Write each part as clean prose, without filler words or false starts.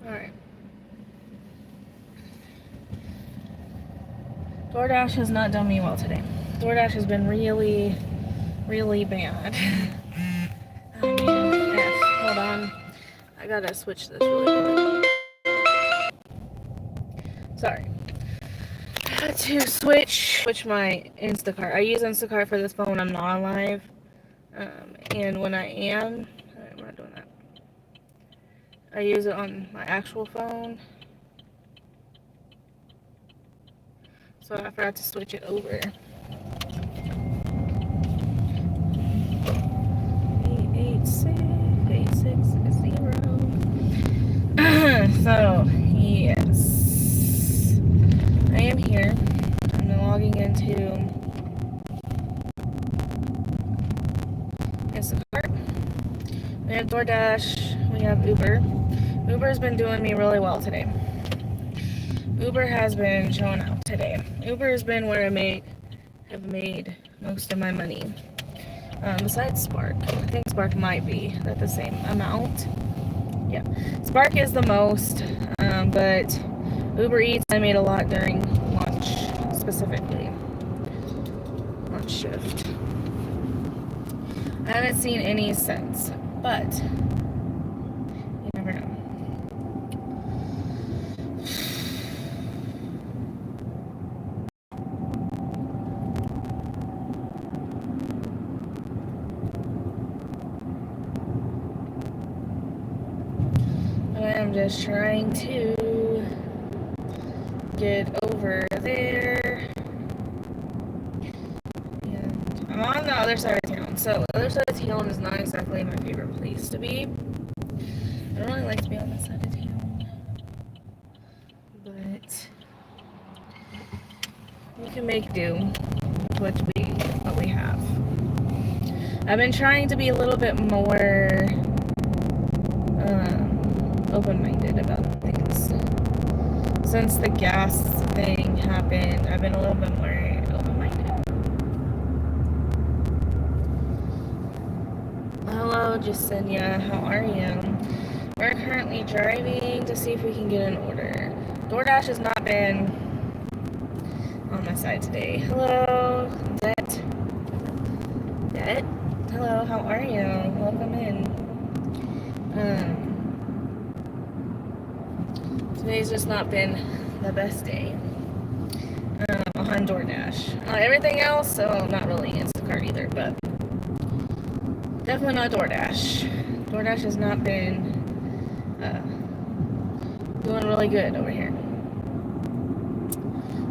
Alright. DoorDash has not done me well today. DoorDash has been really, really bad. Oh man, F. Hold on. I gotta switch this really quick. Sorry. I had to switch my Instacart. I use Instacart for this phone when I'm not on live. And when I am, I'm not doing that. I use it on my actual phone. So I forgot to switch it over. 88660. So, yes. I am here. I'm logging into Instacart. We have DoorDash. We have Uber. Uber's been doing me really well today. Uber has been showing out today. Uber has been where I have made most of my money. Besides Spark. I think Spark might be at the same amount. Yeah. Spark is the most, but Uber Eats I made a lot during lunch, specifically. Lunch shift. I haven't seen any since, but you never know. I'm just trying to get over there. And I'm on the other side of town. So the other side of town is not exactly my favorite place to be. I don't really like to be on this side of town. But we can make do with what we have. I've been trying to be a little bit more open-minded about things. Since the gas thing happened, I've been a little bit more open-minded. Hello, Jasenia. How are you? We're currently driving to see if we can get an order. DoorDash has not been on my side today. Hello, Det. Hello, how are you? Welcome in. Today's just not been the best day on DoorDash. Everything else, so not really Instacart either, but definitely not DoorDash. DoorDash has not been doing really good over here.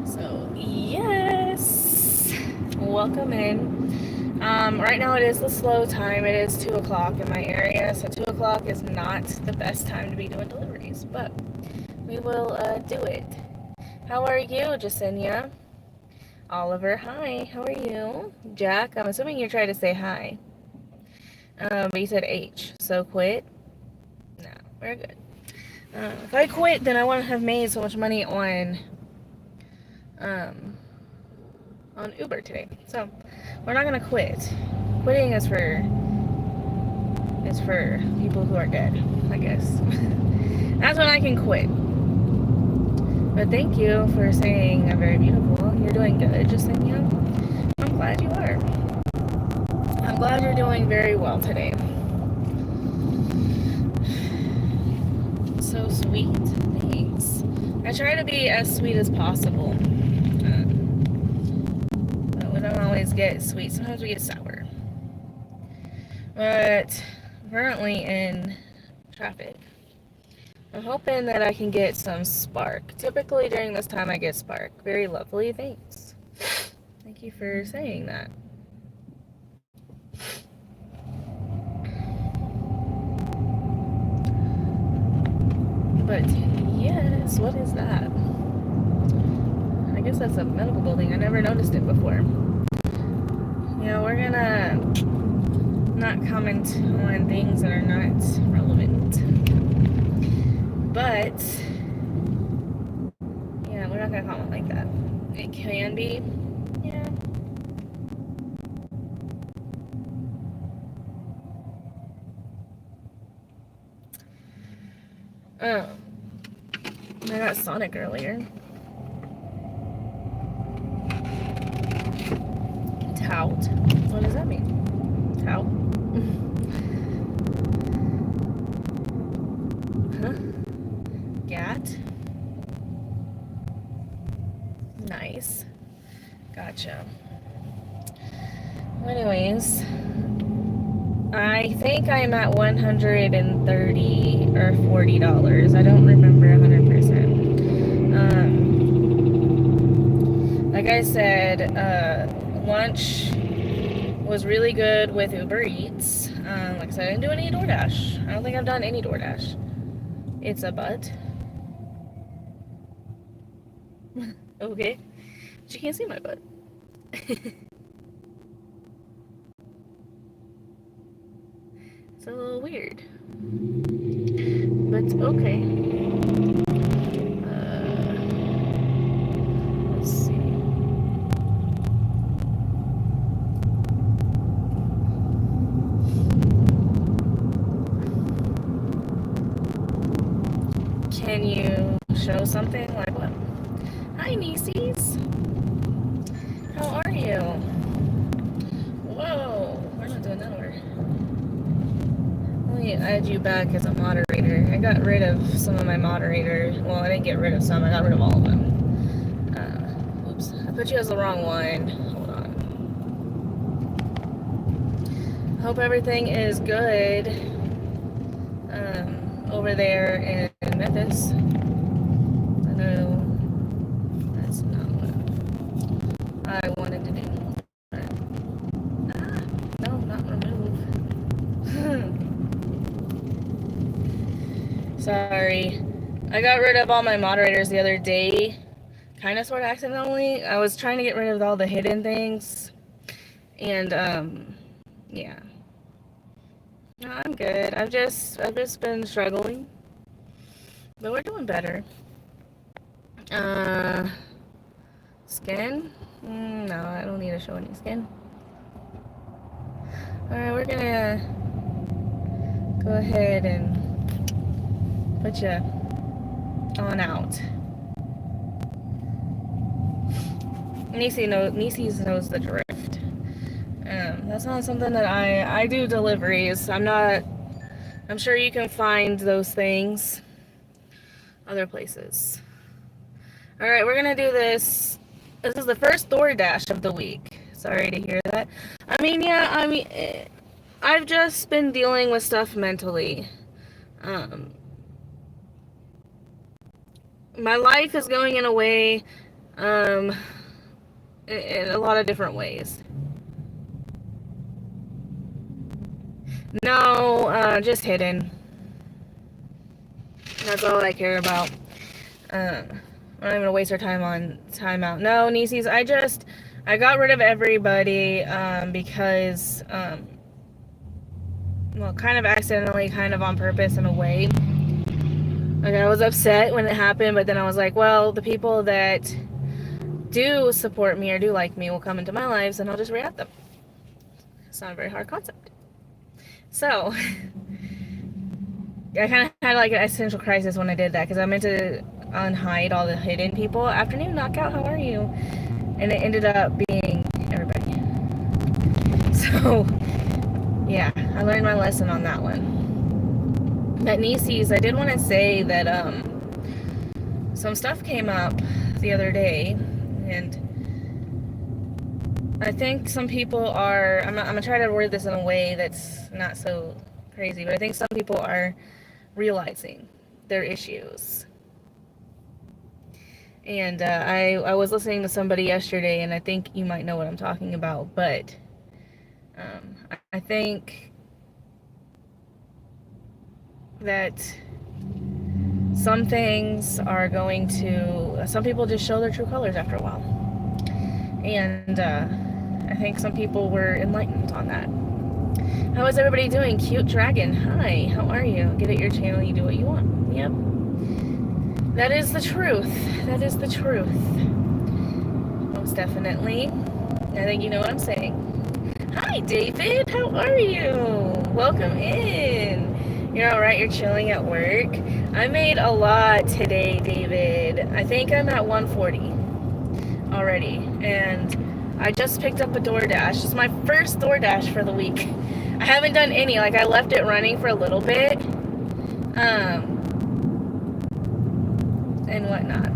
So, yes. Welcome in. Right now it is the slow time. It is 2 o'clock in my area, so 2 o'clock is not the best time to be doing deliveries, but we will do it. How are you, Jasenia? Oliver, hi. How are you? Jack, I'm assuming you're trying to say hi. But you said H, so quit? No, we're good. If I quit, then I wouldn't have made so much money on Uber today. So we're not gonna quit. Quitting is for people who are dead, I guess. That's when I can quit. But thank you for saying I'm very beautiful. You're doing good, Jasenia. I'm glad you are. I'm glad you're doing very well today. So sweet. Thanks. I try to be as sweet as possible. But we don't always get sweet. Sometimes we get sour. But currently in traffic. I'm hoping that I can get some Spark. Typically during this time I get Spark. Very lovely. Thanks. Thank you for saying that. But yes, what is that? I guess that's a medical building. I never noticed it before. Yeah, we're gonna not comment on things that are not relevant. But yeah, we're not gonna comment like that. It can be. Yeah. I got Sonic earlier. Tout. What does that mean? Tout? Huh? Gat? Nice. Gotcha. Anyways, I think I'm at $130 or $40. I don't remember 100%. Like I said, lunch was really good with Uber Eats. Like I said, I didn't do any DoorDash. I don't think I've done any DoorDash. It's a butt. Okay. But you can't see my butt. It's a little weird. But okay. Let's see. Can you show something? Like what? Hi, nieces. How are you? Whoa. We're not doing that order. Let me add you back as a moderator. I got rid of some of my moderators. Well, I didn't get rid of some. I got rid of all of them. Oops. I put you as the wrong one. Hold on. Hope everything is good over there in Memphis. I know that's not what I wanted to do. No, not remove. Sorry. I got rid of all my moderators the other day. Kind of sort of accidentally. I was trying to get rid of all the hidden things. And, yeah. No, I'm good. I've just been struggling. But we're doing better. Skin? No, I don't need to show any skin. Alright, we're gonna go ahead and put you on out. Nieces knows the drift. That's not something that I do deliveries. I'm sure you can find those things other places. Alright, we're gonna do this. This is the first DoorDash of the week. Sorry to hear that. I've just been dealing with stuff mentally. My life is going in a way, in a lot of different ways. No, just hidden. That's all I care about. I'm not even gonna waste our time on timeout. No, nieces, I got rid of everybody, because, well, kind of accidentally, kind of on purpose in a way. Like, I was upset when it happened, but then I was like, well, the people that do support me or do like me will come into my lives, and I'll just re-add them. It's not a very hard concept. So, I kind of had like an existential crisis when I did that, because I meant to unhide all the hidden people. Afternoon knockout, how are you? And it ended up being everybody. So, yeah, I learned my lesson on that one. But nieces, I did want to say that some stuff came up the other day, and I think some people are, I'm gonna try to word this in a way that's not so crazy, but I think some people are realizing their issues. And I was listening to somebody yesterday, and I think you might know what I'm talking about, but I think that some things are going to, some people just show their true colors after a while. And I think some people were enlightened on that. How is everybody doing? Cute Dragon, hi, how are you? Get at your channel, you do what you want. Yep. That is the truth. That is the truth. Most definitely. I think you know what I'm saying. Hi, David. How are you? Welcome in. You're all right. You're chilling at work. I made a lot today, David. I think I'm at 140 already. And I just picked up a DoorDash. It's my first DoorDash for the week. I haven't done any. Like, I left it running for a little bit. And whatnot.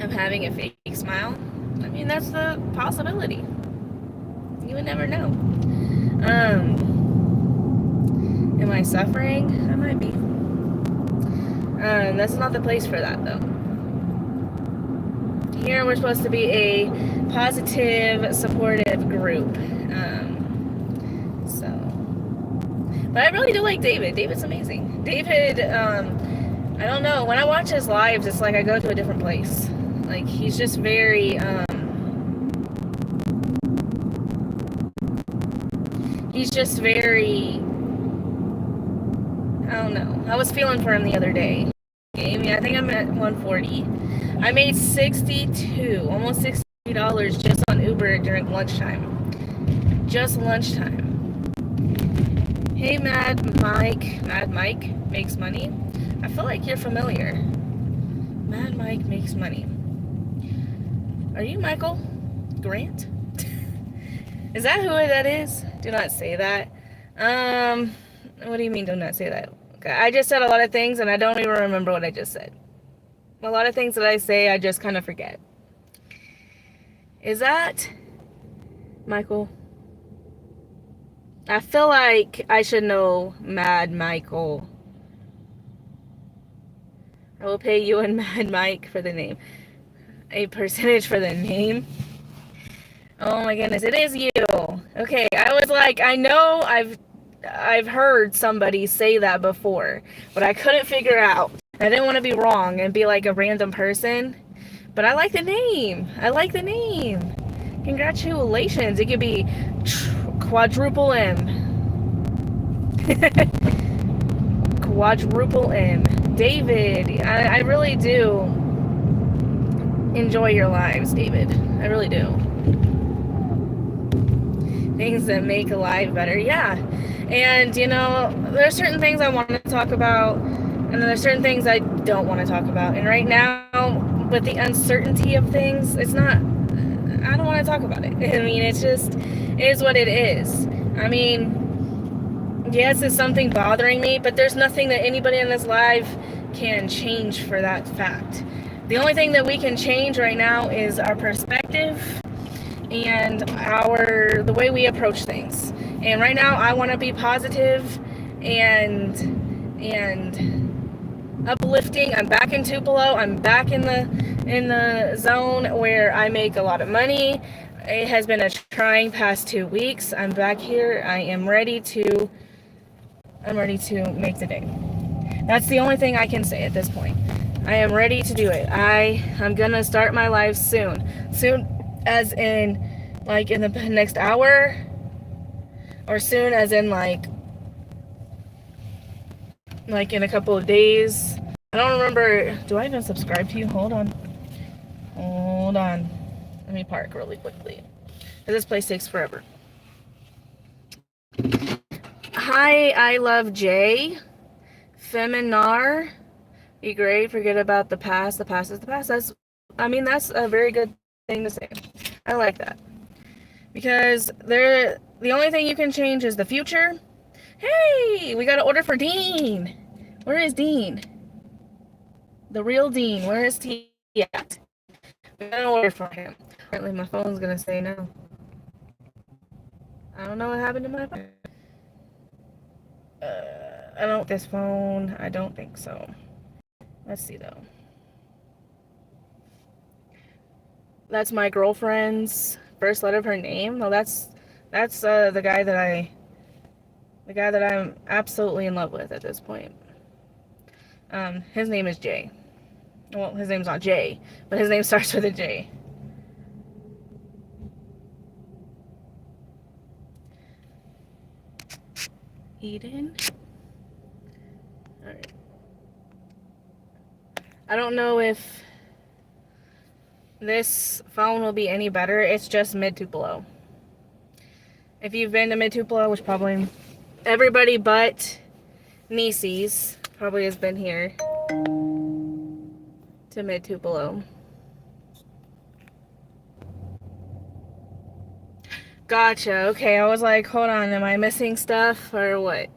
I'm having a fake smile. I mean, that's the possibility. You would never know. Am I suffering? I might be. That's not the place for that, though. Here we're supposed to be a positive, supportive group. But I really do like David. David's amazing. David, I don't know. When I watch his lives, it's like I go to a different place. Like, he's just very, he's just very, I don't know. I was feeling for him the other day. I mean, I think I'm at 140. I made almost $60 just on Uber during lunchtime. Just lunchtime. Hey, Mad Mike Makes Money. I feel like you're familiar. Mad Mike Makes Money. Are you Michael Grant? Is that who that is? Do not say that. What do you mean do not say that? Okay, I just said a lot of things and I don't even remember what I just said. A lot of things that I say, I just kind of forget. Is that Michael? I feel like I should know Mad Michael. I will pay you and Mad Mike for the name. A percentage for the name. Oh my goodness, it is you. Okay, I was like, I know I've heard somebody say that before, but I couldn't figure out. I didn't want to be wrong and be like a random person, but I like the name. I like the name. Congratulations. It could be quadruple M. Quadruple M. David, I really do enjoy your lives, David. I really do. Things that make a life better. Yeah. And, you know, there's certain things I want to talk about, and then there's certain things I don't want to talk about. And right now, with the uncertainty of things, I don't want to talk about it. I mean, it just is what it is. I mean, yes, it's something bothering me, but there's nothing that anybody in this life can change for that fact. The only thing that we can change right now is our perspective and the way we approach things. And right now, I want to be positive and uplifting. I'm back in Tupelo. I'm back in the zone where I make a lot of money. It has been a trying past 2 weeks. I'm back here. I am ready to make the day. That's the only thing I can say at this point. I am ready to do it. I'm gonna start my life soon. Soon as in like in the next hour, or soon as in like in a couple of days. I don't remember. Do I even subscribe to you? Hold on. Let me park really quickly, because this place takes forever. Hi, I love Jay. Feminar. Be great. Forget about the past. The past is the past. That's a very good thing to say. I like that. Because the only thing you can change is the future. Hey, we got an order for Dean. Where is Dean? The real Dean. Where is he at? We got an order for him. Apparently my phone's gonna say no. I don't know what happened to my phone. I don't this phone. I don't think so. Let's see though. That's my girlfriend's first letter of her name. No, that's the guy that I'm absolutely in love with at this point. His name is Jay. Well, his name's not Jay, but his name starts with a J. Eden. All right. I don't know if this phone will be any better. It's just mid-Tupelo. If you've been to mid-Tupelo, which probably everybody but Nieces probably has been here to mid Tupelo. Gotcha. Okay, I was like, hold on, am I missing stuff or what?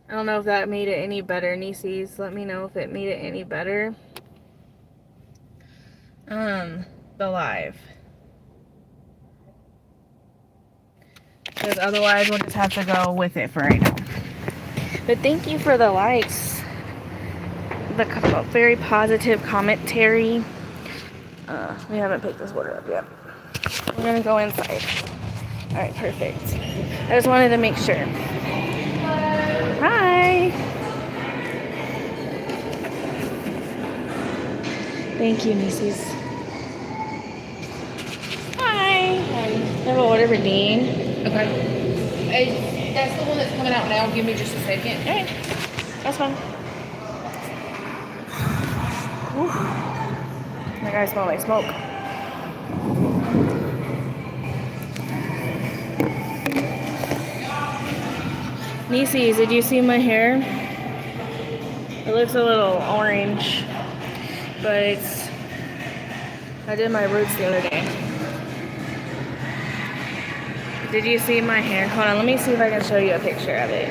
I don't know if that made it any better. Nieces, let me know if it made it any better. The live. Because otherwise we'll just have to go with it for right now. But thank you for the likes. The very positive commentary. We haven't picked this order up yet. We're gonna go inside. Alright, perfect. I just wanted to make sure. Hi! Thank you, nieces. Hi! I have an order for Dean. Okay. That's the one that's coming out now. Give me just a second. Alright. That's fine. Ooh. That guy smells like smoke. Nieces, did you see my hair? It looks a little orange, but I did my roots the other day. Did you see my hair? Hold on, let me see if I can show you a picture of it.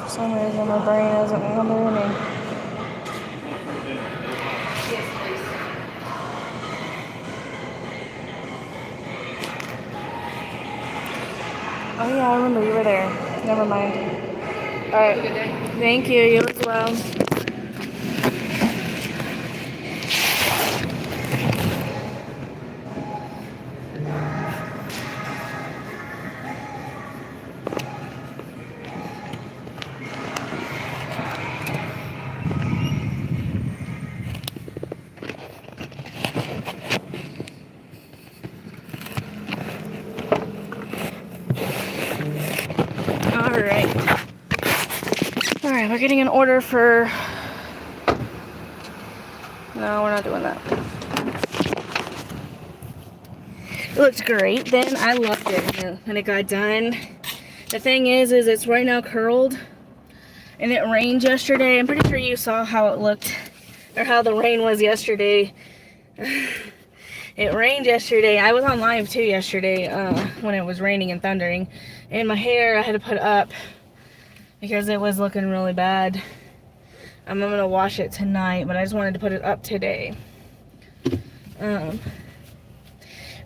For some reason my brain isn't remembering. Oh yeah, I remember you were there. Never mind. Alright. Thank you. You as well. Alright, we're getting an order for... No, we're not doing that. It looks great then. I loved it when it got done. The thing is it's right now curled. And it rained yesterday. I'm pretty sure you saw how it looked. Or how the rain was yesterday. It rained yesterday. I was on live too yesterday when it was raining and thundering. And my hair I had to put up because it was looking really bad. I'm gonna wash it tonight, but I just wanted to put it up today.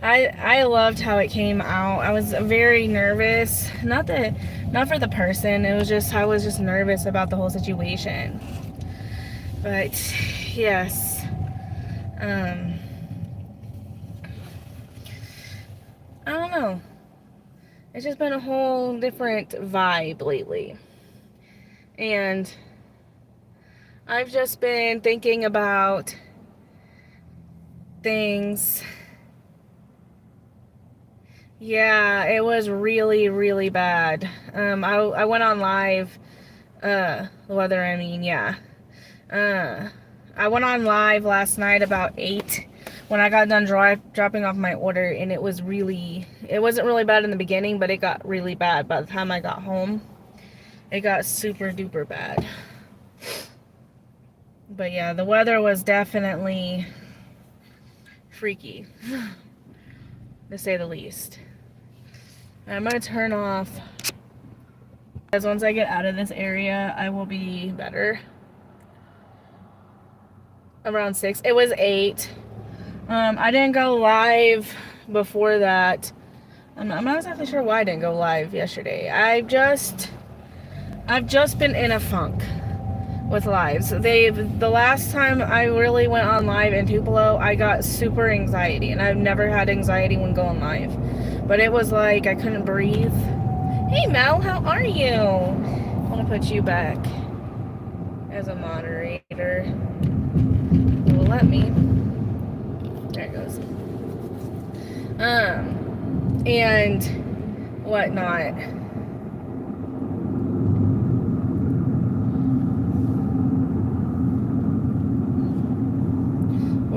I loved how it came out. I was very nervous. Not for the person. It was just I was just nervous about the whole situation. But yes. I don't know. It's just been a whole different vibe lately. And I've just been thinking about things. Yeah, it was really, really bad. I went on live, the weather, I mean, yeah. I went on live last night about 8 when I got done dropping off my order, and it wasn't really bad in the beginning, but it got really bad by the time I got home. It got super duper bad. But yeah, the weather was definitely freaky, to say the least. I'm gonna turn off, because once I get out of this area, I will be better. Around 6. It was 8. I didn't go live before that. I'm not exactly sure why I didn't go live yesterday. I've just been in a funk with lives. The last time I really went on live in Tupelo, I got super anxiety, and I've never had anxiety when going live. But it was like I couldn't breathe. Hey Mel, how are you? I want to put you back as a moderator. It will let me. There it goes. And whatnot.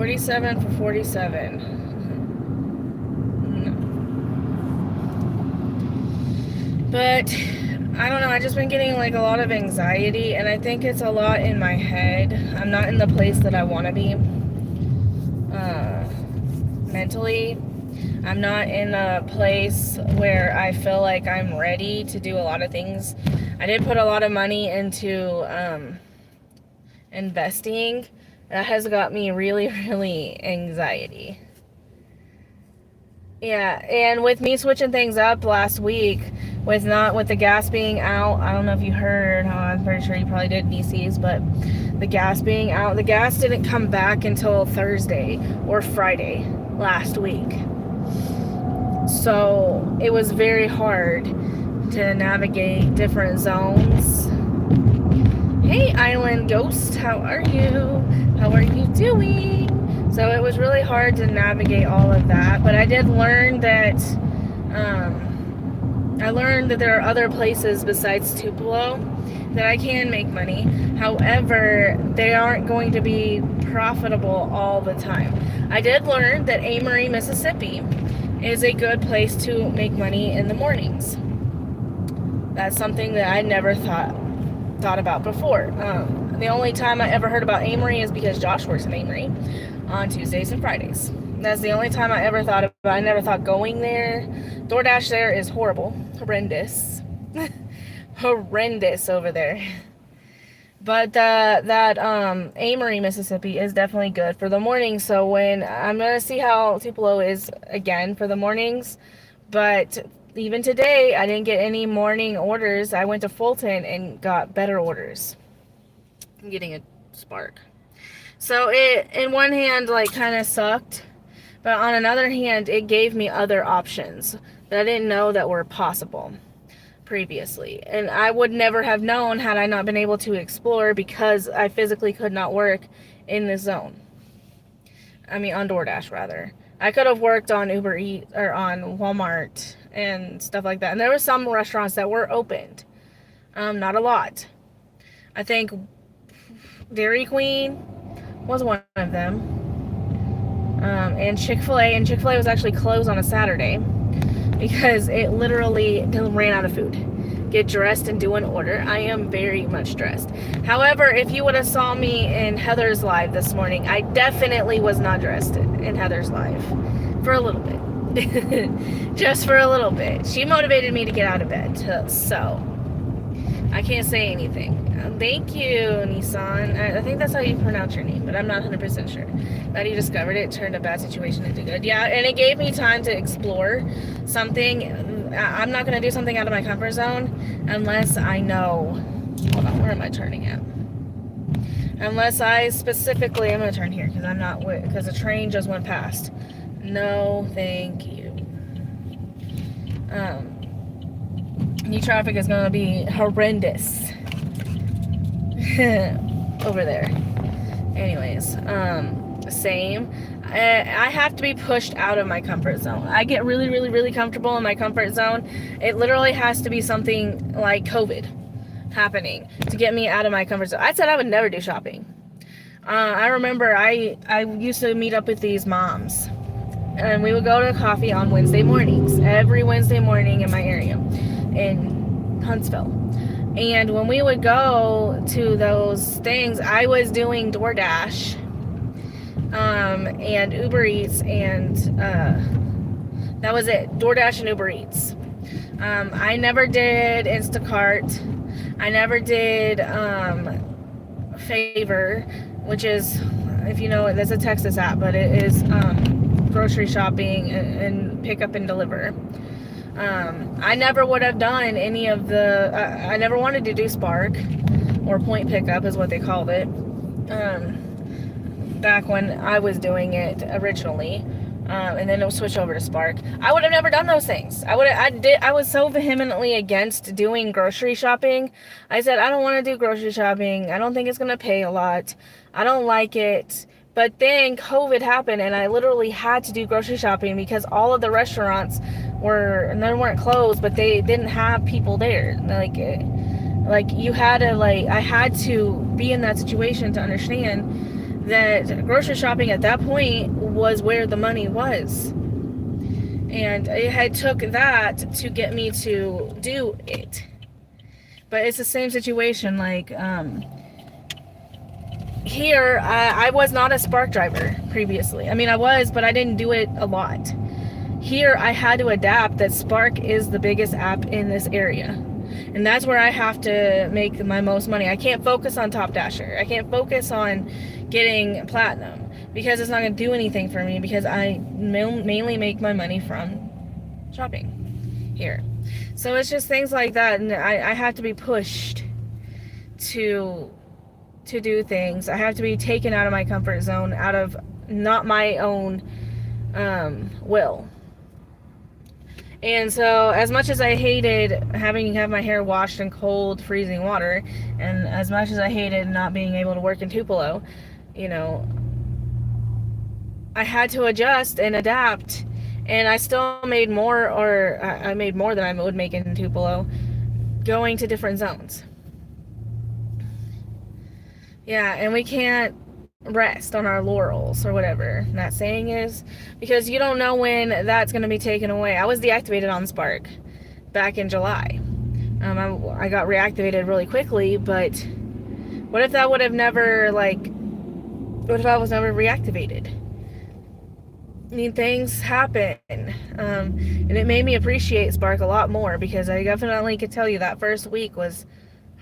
47 for 47. No. But I don't know, I've just been getting like a lot of anxiety, and I think it's a lot in my head. I'm not in the place that I want to be mentally. I'm not in a place where I feel like I'm ready to do a lot of things. I did put a lot of money into investing. That has got me really, really anxiety. Yeah, and with me switching things up last week, with the gas being out, I don't know if you heard, I'm pretty sure you probably did, DC's, but the gas being out, the gas didn't come back until Thursday or Friday last week. So it was very hard to navigate different zones. Hey, Island Ghost, how are you? How are you doing? So it was really hard to navigate all of that, but I did learn that there are other places besides Tupelo that I can make money. However, they aren't going to be profitable all the time. I did learn that Amory, Mississippi is a good place to make money in the mornings. That's something that I never thought about before. The only time I ever heard about Amory is because Josh works in Amory on Tuesdays and Fridays. That's the only time I ever thought about it. I never thought going there. DoorDash there is horrible. Horrendous. Horrendous over there. But that Amory, Mississippi is definitely good for the morning. So when I'm going to see how Tupelo is again for the mornings. But even today, I didn't get any morning orders. I went to Fulton and got better orders. I'm getting a spark. So it, in one hand, like kind of sucked. But on another hand, it gave me other options that I didn't know that were possible previously. And I would never have known had I not been able to explore, because I physically could not work in this zone. I mean, on DoorDash, rather. I could have worked on Uber Eats or on Walmart and stuff like that. And there were some restaurants that were opened. Not a lot. I think Dairy Queen was one of them. And Chick-fil-A. And Chick-fil-A was actually closed on a Saturday because it literally ran out of food. Get dressed and do an order. I am very much dressed. However, if you would have saw me in Heather's live this morning, I definitely was not dressed in Heather's live for a little bit. Just for a little bit. She motivated me to get out of bed. So I can't say anything. Thank you, Nissan. I think that's how you pronounce your name, but I'm not 100% sure. Glad you discovered it, turned a bad situation into good. Yeah, and it gave me time to explore something. I'm not going to do something out of my comfort zone unless I know. Hold on, where am I turning at? Unless I specifically, I'm going to turn here because a train just went past. No, thank you. New traffic is going to be horrendous over there. Anyways, same. I have to be pushed out of my comfort zone. I get really, really, really comfortable in my comfort zone. It literally has to be something like COVID happening to get me out of my comfort zone. I said I would never do shopping. I remember I used to meet up with these moms, and we would go to coffee on Wednesday mornings, every Wednesday morning in my area in Huntsville. And when we would go to those things, I was doing DoorDash and Uber Eats, and that was it. DoorDash and Uber Eats. I never did Instacart. I never did Favor, which is, if you know, that's a Texas app, but it is grocery shopping and pick up and deliver. I never would have done any of the, I never wanted to do Spark, or point pickup is what they called it, back when I was doing it originally, and then it was switched over to Spark. I would have never done those things. I was so vehemently against doing grocery shopping. I said, I don't want to do grocery shopping. I don't think it's going to pay a lot. I don't like it. But then COVID happened, and I literally had to do grocery shopping because all of the restaurants they weren't closed, but they didn't have people there. Like you had to, I had to be in that situation to understand that grocery shopping at that point was where the money was. And it had took that to get me to do it. But it's the same situation. Like, here, I was not a Spark driver previously. I mean, I was, but I didn't do it a lot. Here, I had to adapt that Spark is the biggest app in this area. And that's where I have to make my most money. I can't focus on Top Dasher. I can't focus on getting Platinum because it's not going to do anything for me, because I mainly make my money from shopping here. So it's just things like that, and I have to be pushed to do things. I have to be taken out of my comfort zone, out of not my own will. And so, as much as I hated having to have my hair washed in cold, freezing water, and as much as I hated not being able to work in Tupelo, you know, I had to adjust and adapt, and I still made more, or I made more than I would make in Tupelo, going to different zones. Yeah, and we can't rest on our laurels, or whatever that saying is, because you don't know when that's going to be taken away. I was deactivated on Spark back in July. I got reactivated really quickly, but what if that would have never, what if I was never reactivated? I mean, things happen, and it made me appreciate Spark a lot more, because I definitely could tell you that first week was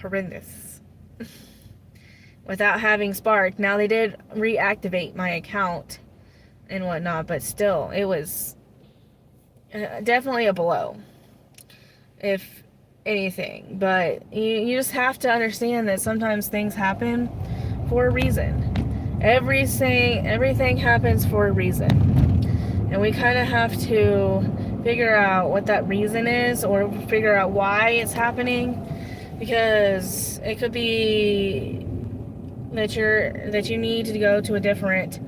horrendous. Without having Spark. Now, they did reactivate my account and whatnot, but still, it was definitely a blow, if anything. But you just have to understand that sometimes things happen for a reason. Everything happens for a reason. And we kind of have to figure out what that reason is, or figure out why it's happening, because it could be that you need to go to a different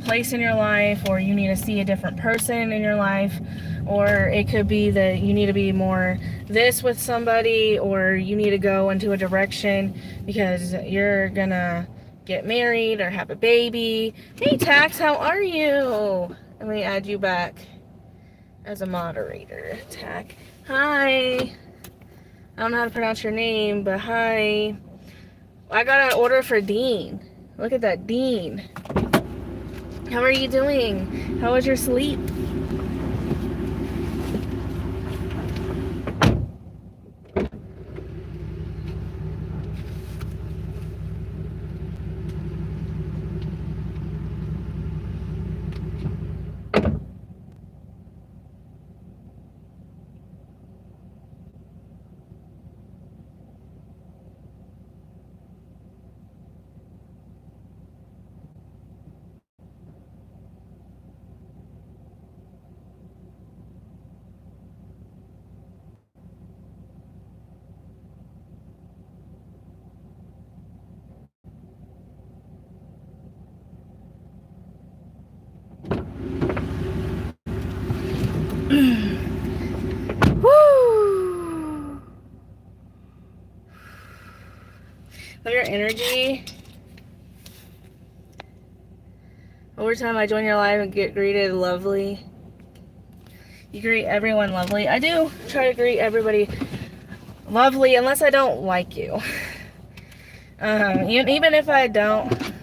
place in your life, or you need to see a different person in your life, or it could be that you need to be more this with somebody, or you need to go into a direction because you're gonna get married or have a baby. Hey Tax, how are you? Let me add you back as a moderator. Tack, hi. I don't know how to pronounce your name, but hi. I got an order for Dean. Look at that, Dean. How are you doing? How was your sleep? Woo! Love your energy. Over time, I join your live and get greeted lovely. You greet everyone lovely. I do try to greet everybody lovely, unless I don't like you. Even if I don't.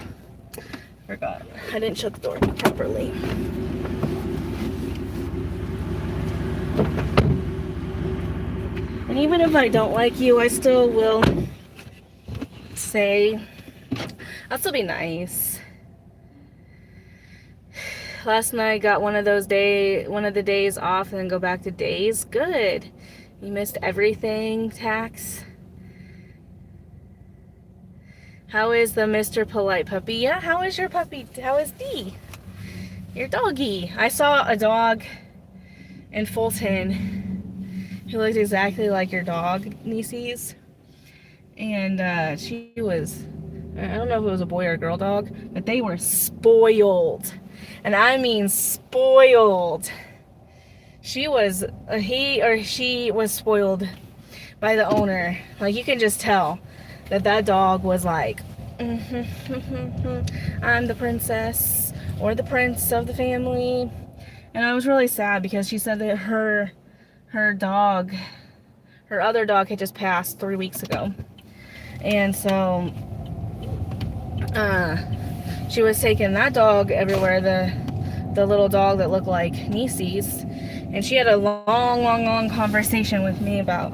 Forgot. I didn't shut the door properly. And even if I don't like you, I still will say, I'll still be nice. Last night got one of the days off, and then go back to days. Good. You missed everything, Tax. How is the Mr. Polite puppy? Yeah, how is your puppy? How is Dee? Your doggy. I saw a dog in Fulton who looked exactly like your dog, Nieces. And she was, I don't know if it was a boy or a girl dog, but they were spoiled. And I mean spoiled. She was, he or she was spoiled by the owner. Like, you can just tell that dog was like I'm the princess or the prince of the family. And I was really sad because she said that her dog, her other dog had just passed 3 weeks ago. And so she was taking that dog everywhere, the little dog that looked like Niecy's. And she had a long conversation with me about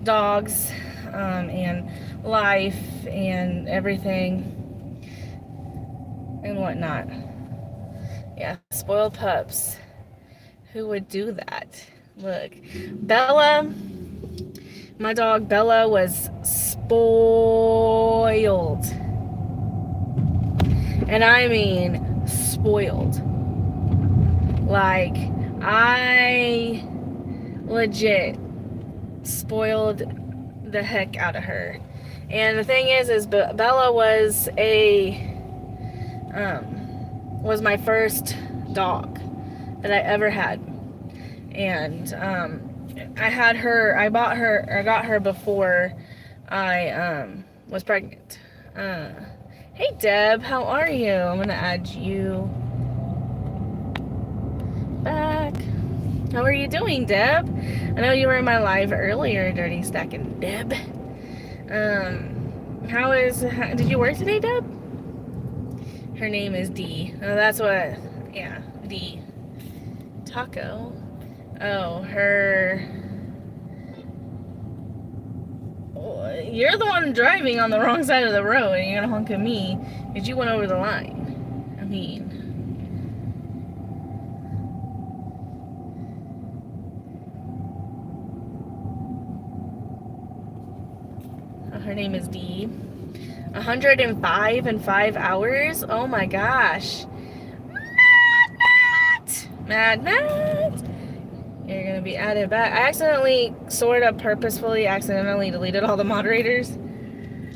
dogs and life and everything and whatnot. Yeah, spoiled pups. Who would do that? Look, Bella, my dog Bella was spoiled. And I mean spoiled. Like, I legit spoiled the heck out of her. And the thing is Bella was was my first dog that I ever had. And I got her before I was pregnant. Hey Deb, how are you? I'm gonna add you back. How are you doing, Deb? I know you were in my live earlier, Dirty Stacking Deb. Did you work today, Deb? Her name is Dee. Oh, that's what, yeah, Dee. Taco. Oh, you're the one driving on the wrong side of the road and you're gonna honk at me because you went over the line. I mean, her name is Dee. 105 in 5 hours? Oh my gosh. Mad Matt. You're gonna be added back. I accidentally, purposefully accidentally deleted all the moderators.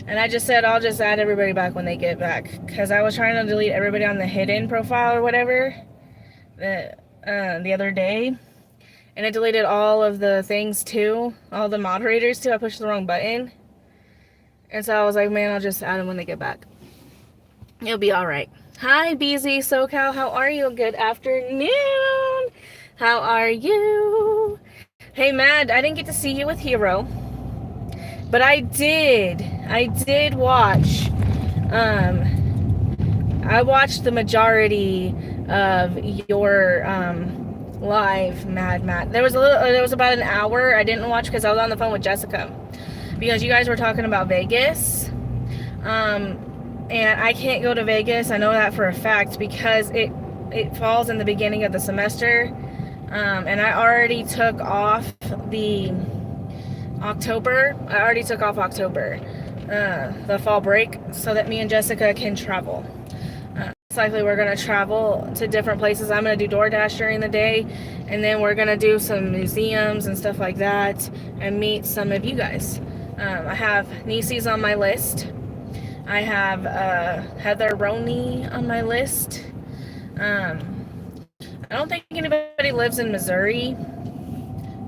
And I just said I'll just add everybody back when they get back. Because I was trying to delete everybody on the hidden profile or whatever the other day. And it deleted all of the things too. All the moderators too. I pushed the wrong button. And so I was like, man, I'll just add them when they get back. It'll be alright. Hi, BZ SoCal. How are you? Good afternoon. How are you? Hey, Mad, I didn't get to see you with Hero. But I did watch. I watched the majority of your live, Mad. There was about an hour I didn't watch because I was on the phone with Jessica. Because you guys were talking about Vegas. And I can't go to Vegas. I know that for a fact because it falls in the beginning of the semester. And I already took off October, the fall break, so that me and Jessica can travel. It's likely we're going to travel to different places. I'm going to do DoorDash during the day, and then we're going to do some museums and stuff like that and meet some of you guys. I have Niecy's on my list. I have Heather Roney on my list. I don't think anybody lives in Missouri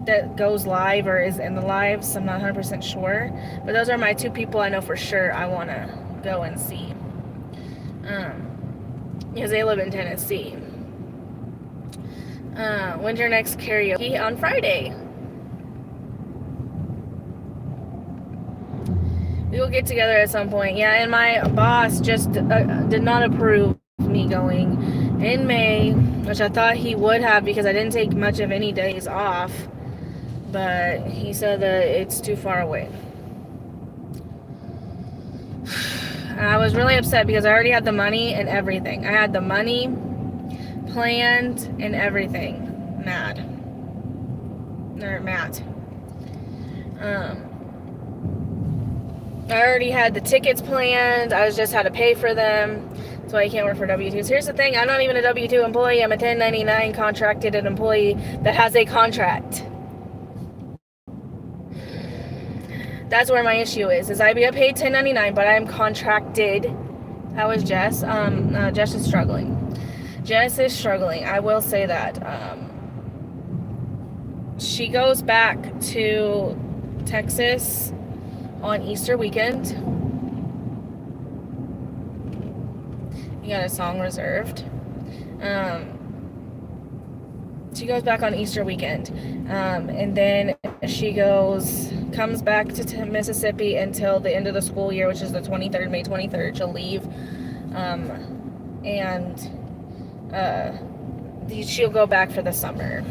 that goes live or is in the lives. I'm not 100% sure. But those are my two people I know for sure I want to go and see. Because they live in Tennessee. When's your next karaoke? On Friday. We will get together at some point. Yeah, and my boss just did not approve me going in May, which I thought he would have because I didn't take much of any days off. But he said that it's too far away. I was really upset because I already had the money and everything. I had the money planned and everything. Matt. I already had the tickets planned. I just had to pay for them. That's why I can't work for W-2s. Here's the thing. I'm not even a W-2 employee. I'm a 1099 contracted employee that has a contract. That's where my issue is I get paid 1099, but I'm contracted. How is Jess? Jess is struggling. I will say that. She goes back to Texas on Easter weekend. You got a song reserved. She goes back on Easter weekend, and then she comes back to Mississippi until the end of the school year, which is the 23rd, May 23rd. She'll leave, and she'll go back for the summer.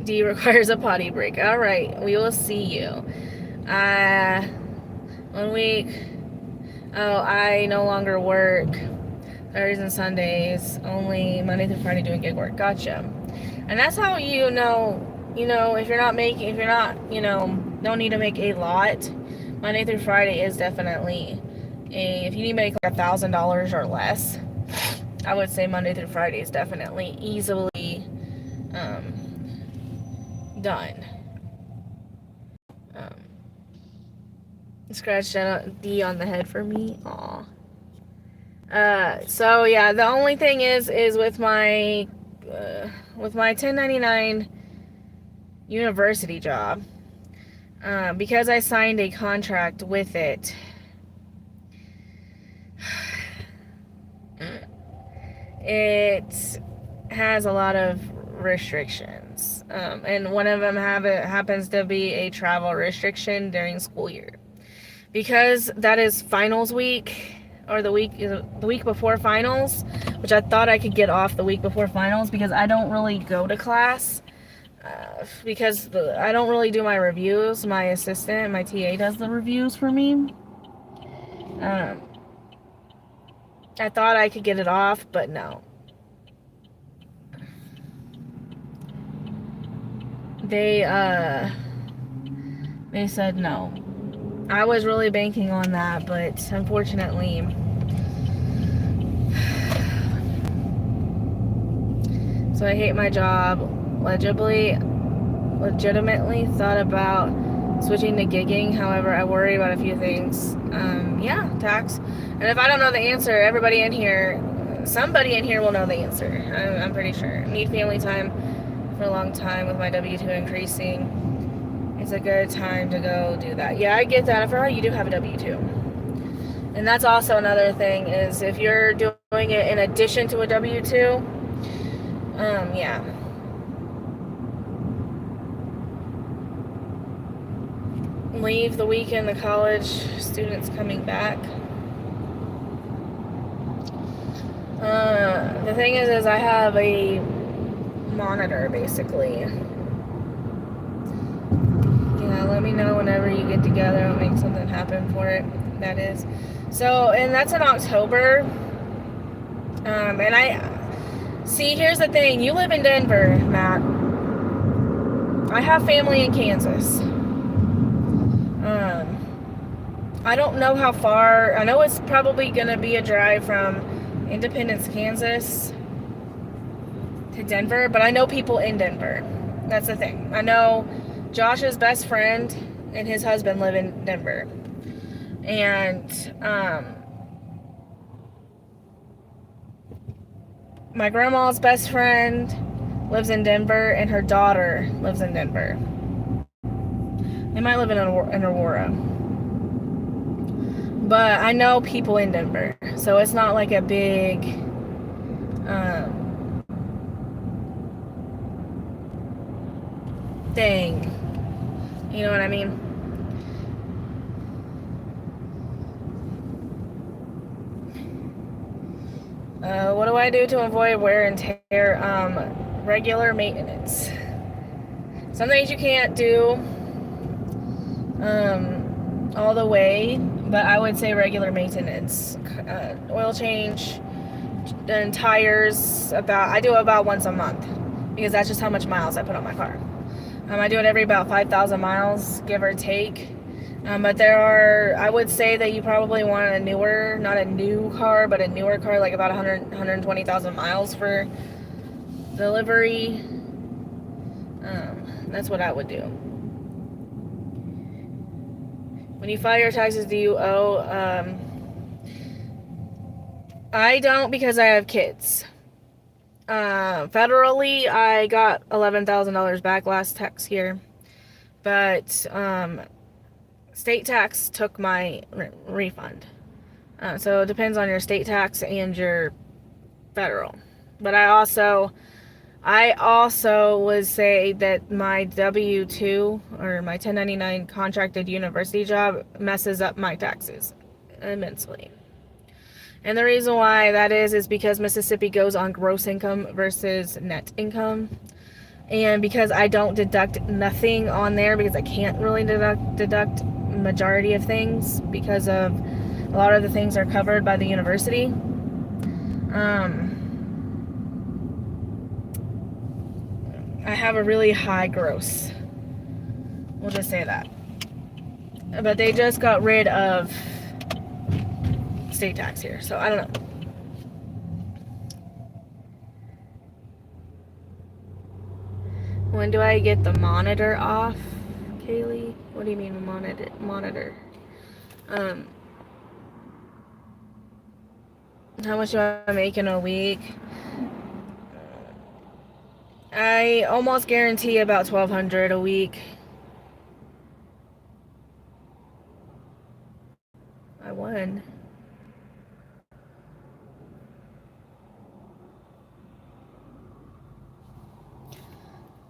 D requires a potty break. All right, we will see you. 1 week. Oh, I no longer work Saturdays and Sundays, only Monday through Friday doing gig work. Gotcha. And that's how you know, if you're not, don't need to make a lot. Monday through Friday is definitely if you need to make like $1,000 or less, I would say Monday through Friday is definitely easily done. Scratch that D on the head for me. Aw. So yeah, the only thing is with my 1099 university job, because I signed a contract with it, it has a lot of restrictions, and one of them happens to be a travel restriction during school year, because that is finals week, or the week before finals, which I thought I could get off the week before finals because I don't really go to class, because I don't really do my reviews. My assistant, my TA, does the reviews for me. I thought I could get it off, but no. They said no. I was really banking on that, but unfortunately, so I hate my job. Legitimately thought about switching to gigging. However, I worry about a few things. Yeah, tax. And if I don't know the answer, somebody in here will know the answer. I'm pretty sure. Need family time for a long time with my W-2 increasing. It's a good time to go do that. Yeah, I get that. I forgot you do have a W-2. And that's also another thing, is if you're doing it in addition to a W-2, yeah. Leave the weekend, the college students coming back. The thing is I have a monitor, basically. Yeah, let me know whenever you get together. I'll make something happen for it. That is. So, and that's in October. And see, here's the thing. You live in Denver, Matt. I have family in Kansas. I don't know how far. I know it's probably going to be a drive from Independence, Kansas to Denver, but I know people in Denver. That's the thing. I know Josh's best friend and his husband live in Denver. And my grandma's best friend lives in Denver, and her daughter lives in Denver. They might live in Aurora. But I know people in Denver, so it's not like a big thing. You know what I mean? What do I do to avoid wear and tear? Regular maintenance. Some things you can't do all the way, but I would say regular maintenance. Oil change and tires, I do about once a month, because that's just how much miles I put on my car. I do it every about 5,000 miles, give or take. But I would say that you probably want a newer, not a new car, but a newer car, like about 120,000 miles for delivery. That's what I would do. When you file your taxes, do you owe? I don't, because I have kids. Federally, I got $11,000 back last tax year, but state tax took my refund. So it depends on your state tax and your federal. But I also would say that my W-2 or my 1099 contracted university job messes up my taxes immensely. And the reason why that is because Mississippi goes on gross income versus net income. And because I don't deduct nothing on there, because I can't really deduct majority of things because of a lot of the things are covered by the university. I have a really high gross. We'll just say that. But they just got rid of state tax here, so I don't know. When do I get the monitor off, Kaylee? What do you mean monitor? How much do I make in a week? I almost guarantee about $1,200 a week. I won.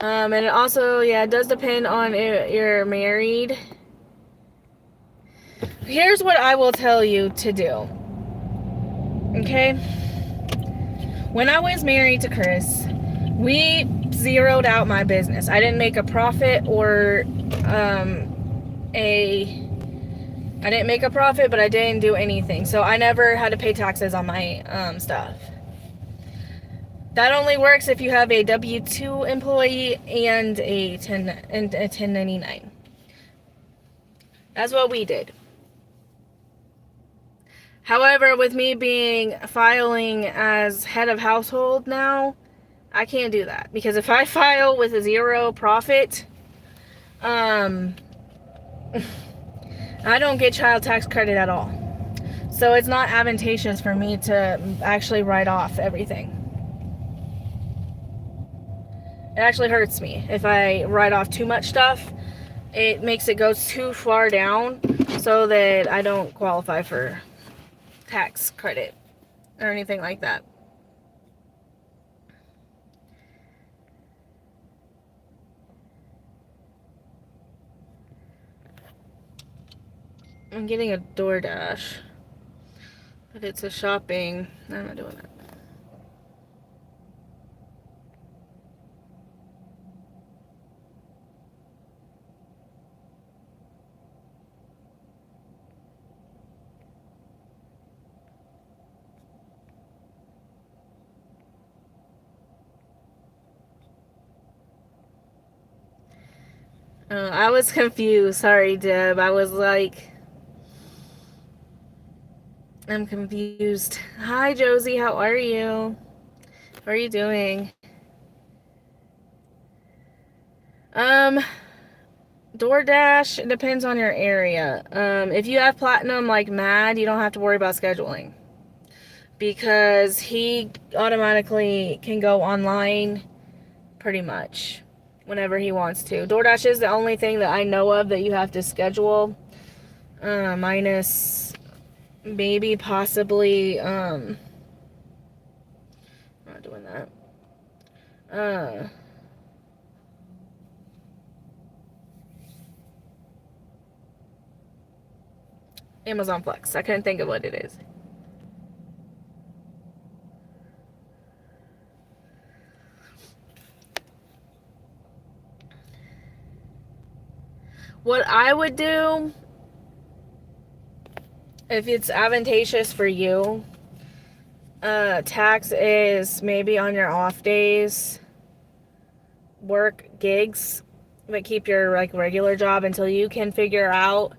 And it also, yeah, it does depend on if you're married. Here's what I will tell you to do. Okay? When I was married to Chris, we zeroed out my business. I didn't make a profit or I didn't make a profit, but I didn't do anything. So I never had to pay taxes on my stuff. That only works if you have a W-2 employee and a 1099. That's what we did. However, with me filing as head of household now, I can't do that. Because if I file with a zero profit, I don't get child tax credit at all. So it's not advantageous for me to actually write off everything. It actually hurts me if I write off too much stuff. It makes it go too far down so that I don't qualify for tax credit or anything like that. I'm getting a DoorDash, but it's a shopping. I'm not doing that. I was confused. Sorry, Deb. I was like, I'm confused. Hi, Josie. How are you? How are you doing? DoorDash, it depends on your area. If you have platinum like Mad, you don't have to worry about scheduling. Because he automatically can go online pretty much whenever he wants to. DoorDash is the only thing that I know of that you have to schedule. Minus maybe possibly I'm not doing that. Amazon Flex. I couldn't think of what it is. What I would do, if it's advantageous for you, tax is maybe on your off days, work gigs, but keep your like regular job until you can figure out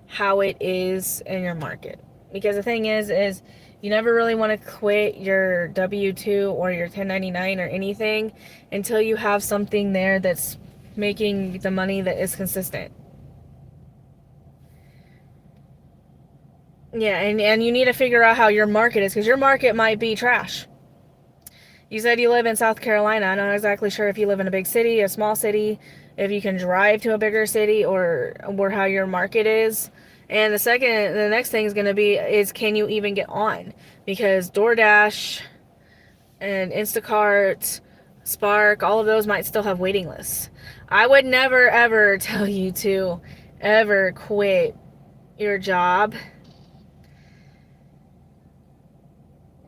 how it is in your market. Because the thing is you never really want to quit your W-2 or your 1099 or anything until you have something there that's making the money that is consistent. Yeah, and you need to figure out how your market is, because your market might be trash. You said you live in South Carolina. I'm not exactly sure if you live in a big city, a small city, if you can drive to a bigger city, or how your market is. And the next thing is going to be is can you even get on? Because DoorDash and Instacart, Spark, all of those might still have waiting lists. I would never ever tell you to ever quit your job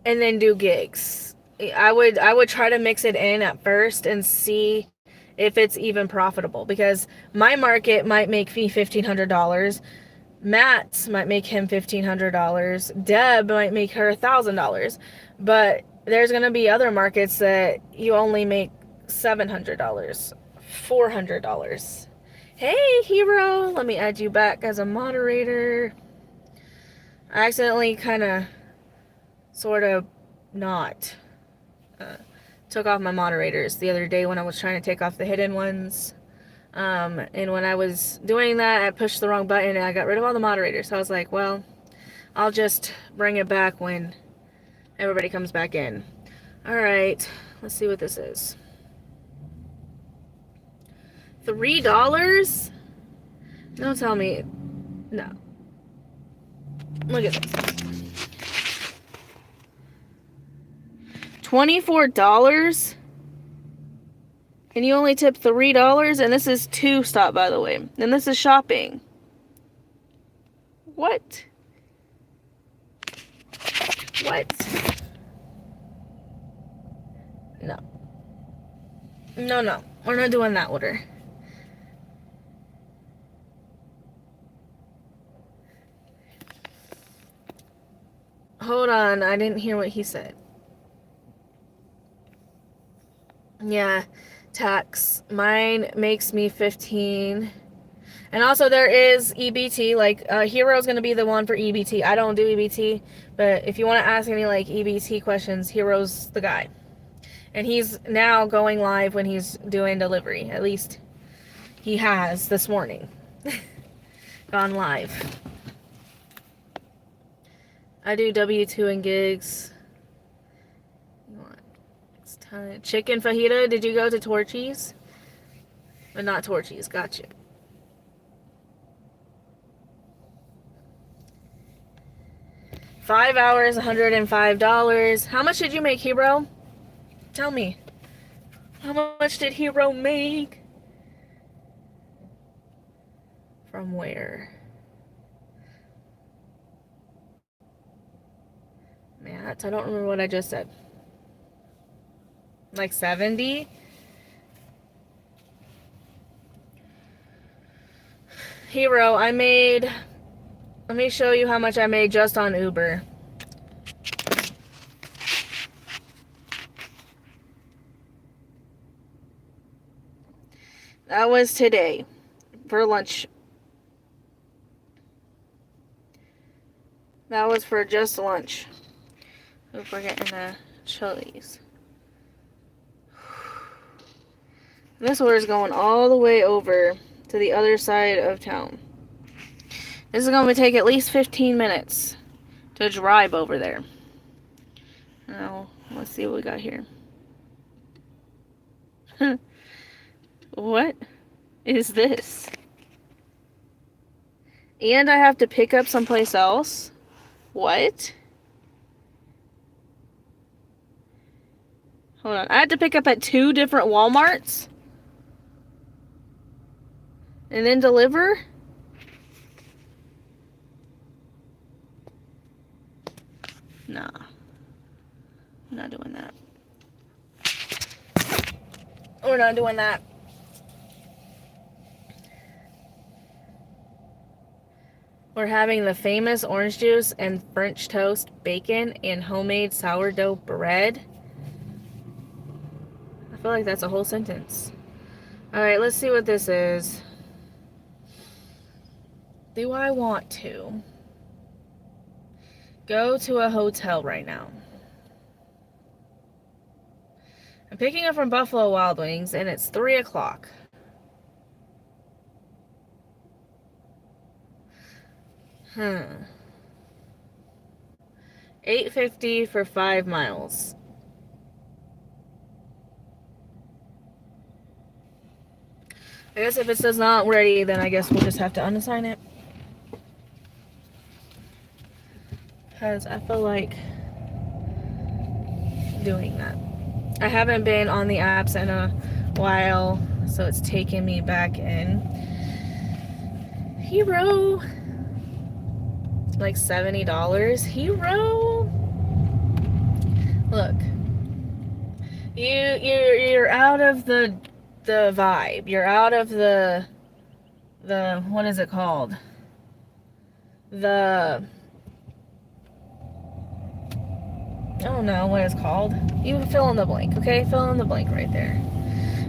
and then do gigs. I would try to mix it in at first and see if it's even profitable, because my market might make me $1,500. Matt's might make him $1,500. Deb might make her $1,000. But there's gonna be other markets that you only make $700, $400. Hey, hero, let me add you back as a moderator. I accidentally kind of, sort of, not took off my moderators the other day when I was trying to take off the hidden ones. And when I was doing that, I pushed the wrong button and I got rid of all the moderators. So I was like, well, I'll just bring it back when everybody comes back in. All right, let's see what this is. $3? Don't tell me. No. Look at this. $24? And you only tip $3? And this is 2 stop, by the way. And this is shopping. What? What? No. No. We're not doing that order. Hold on. I didn't hear what he said. Yeah. Tax. Mine makes me 15. And also there is EBT, like Hero's going to be the one for EBT. I don't do EBT, but if you want to ask any like EBT questions, Hero's the guy. And he's now going live when he's doing delivery. At least he has this morning. Gone live. I do W2 and gigs. Chicken fajita. Did you go to Torchy's? But not Torchy's. Gotcha. $5 hours, $105. How much did you make, Hero? Tell me. How much did Hero make? From where? Matt, I don't remember what I just said. Like 70? Hero, I made... Let me show you how much I made just on Uber. That was today. For lunch. That was for just lunch. Hope we're getting the chilies. This order's going all the way over to the other side of town. This is going to take at least 15 minutes to drive over there. Now, let's see what we got here. What is this? And I have to pick up someplace else? What? Hold on. I had to pick up at 2 different Walmarts? And then deliver? Nah. I'm not doing that. We're not doing that. We're having the famous orange juice and French toast, bacon, and homemade sourdough bread. I feel like that's a whole sentence. Alright, let's see what this is. Do I want to go to a hotel right now? I'm picking up from Buffalo Wild Wings, and it's 3 o'clock. $8.50 for 5 miles. I guess if it says not ready, then I guess we'll just have to unassign it. because I feel like doing that. I haven't been on the apps in a while, so it's taking me back in. Hero, like $70. Hero, look, you're out of the vibe. You're out of the what is it called? I don't know what it's called. You fill in the blank, okay? Fill in the blank right there.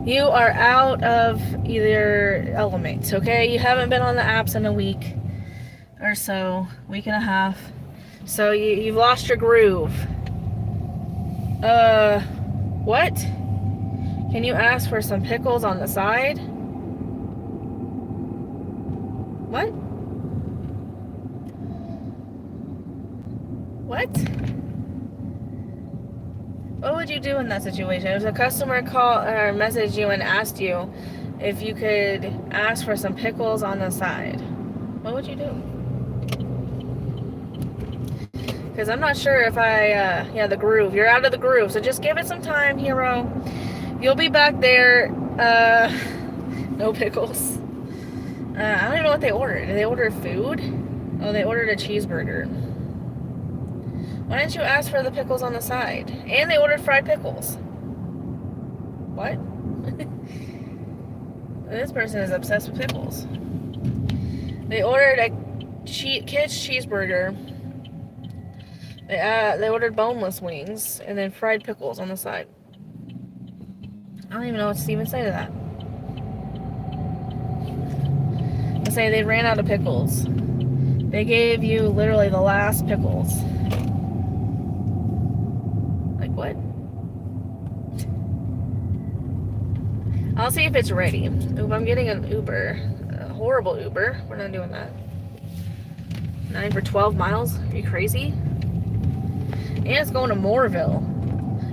You are out of either element, okay? You haven't been on the apps in a week or so, week and a half. So you've lost your groove. What? Can you ask for some pickles on the side? What? What? What would you do in that situation? If a customer called or messaged you and asked you if you could ask for some pickles on the side, what would you do? Because I'm not sure if yeah, the groove. You're out of the groove, so just give it some time, hero. You'll be back there. No pickles. I don't even know what they ordered. Did they order food? Oh, they ordered a cheeseburger. Why didn't you ask for the pickles on the side? And they ordered fried pickles. What? This person is obsessed with pickles. They ordered a kid's cheeseburger. They ordered boneless wings and then fried pickles on the side. I don't even know what to even say to that. I say they ran out of pickles. They gave you literally the last pickles. Like what? I'll see if it's ready. Oop, I'm getting an Uber. A horrible Uber. We're not doing that. 9 for 12 miles? Are you crazy? And it's going to Moorville.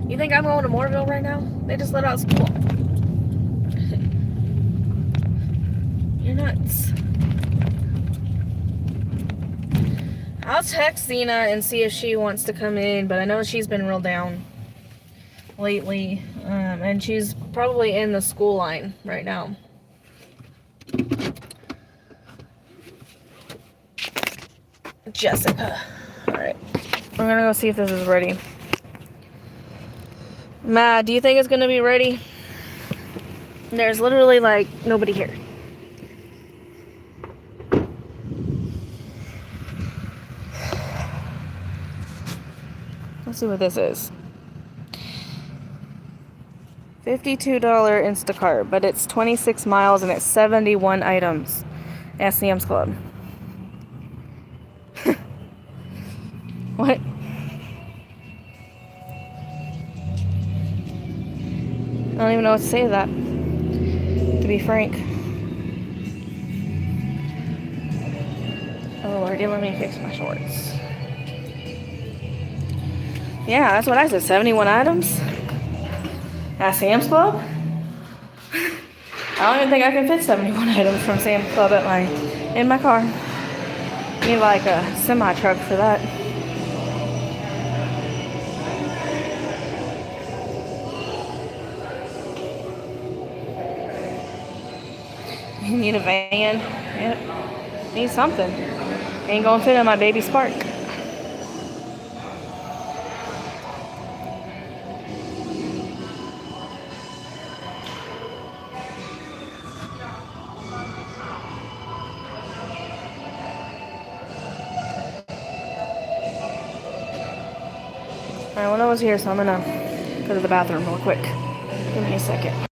You think I'm going to Moorville right now? They just let out school. You're nuts. I'll text Zena and see if she wants to come in, but I know she's been real down lately. And she's probably in the school line right now. Jessica. Alright. I'm gonna go see if this is ready. Matt, do you think it's gonna be ready? There's literally like nobody here. Let's see what this is. $52 Instacart, but it's 26 miles and it's 71 items. Ask Sam's Club. What? I don't even know what to say to that, to be frank. Oh Lordy, let me fix my shorts. Yeah, that's what I said, 71 items? At Sam's Club? I don't even think I can fit 71 items from Sam's Club in my car. Need like a semi-truck for that. You need a van. Yep. Need something. Ain't gonna fit in my baby Spark. Alright, well, no one's here, so I'm gonna go to the bathroom real quick. Give me a second.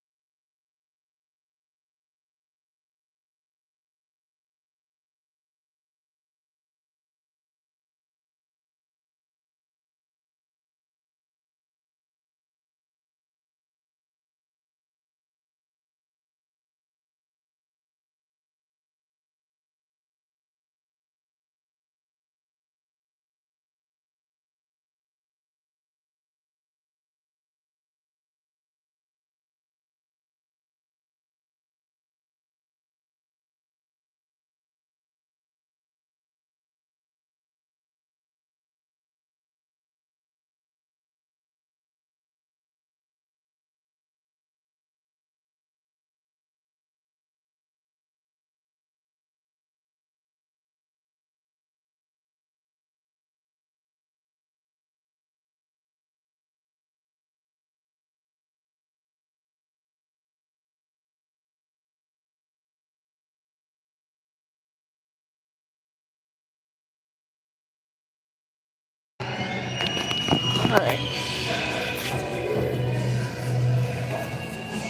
Alright.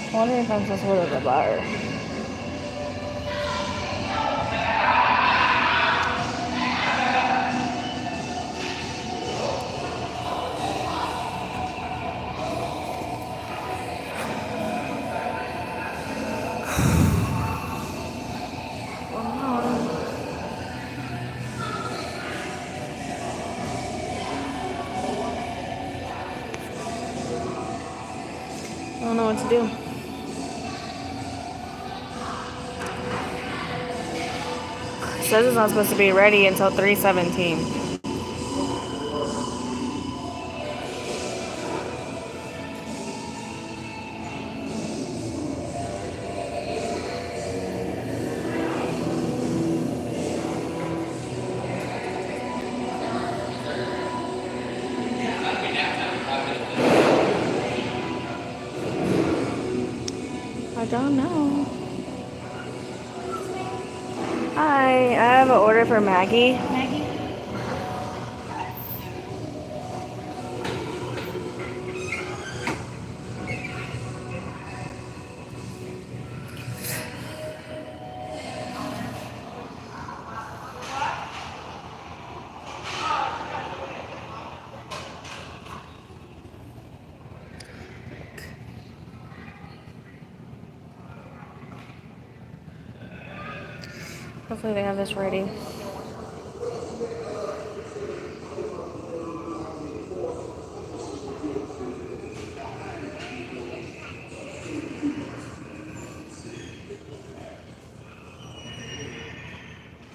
I wonder if I'm supposed to go to the bar. I don't know what to do. It says it's not supposed to be ready until 3:17. I don't know. Hi, I have an order for Maggie. Maggie? Hopefully they have this ready.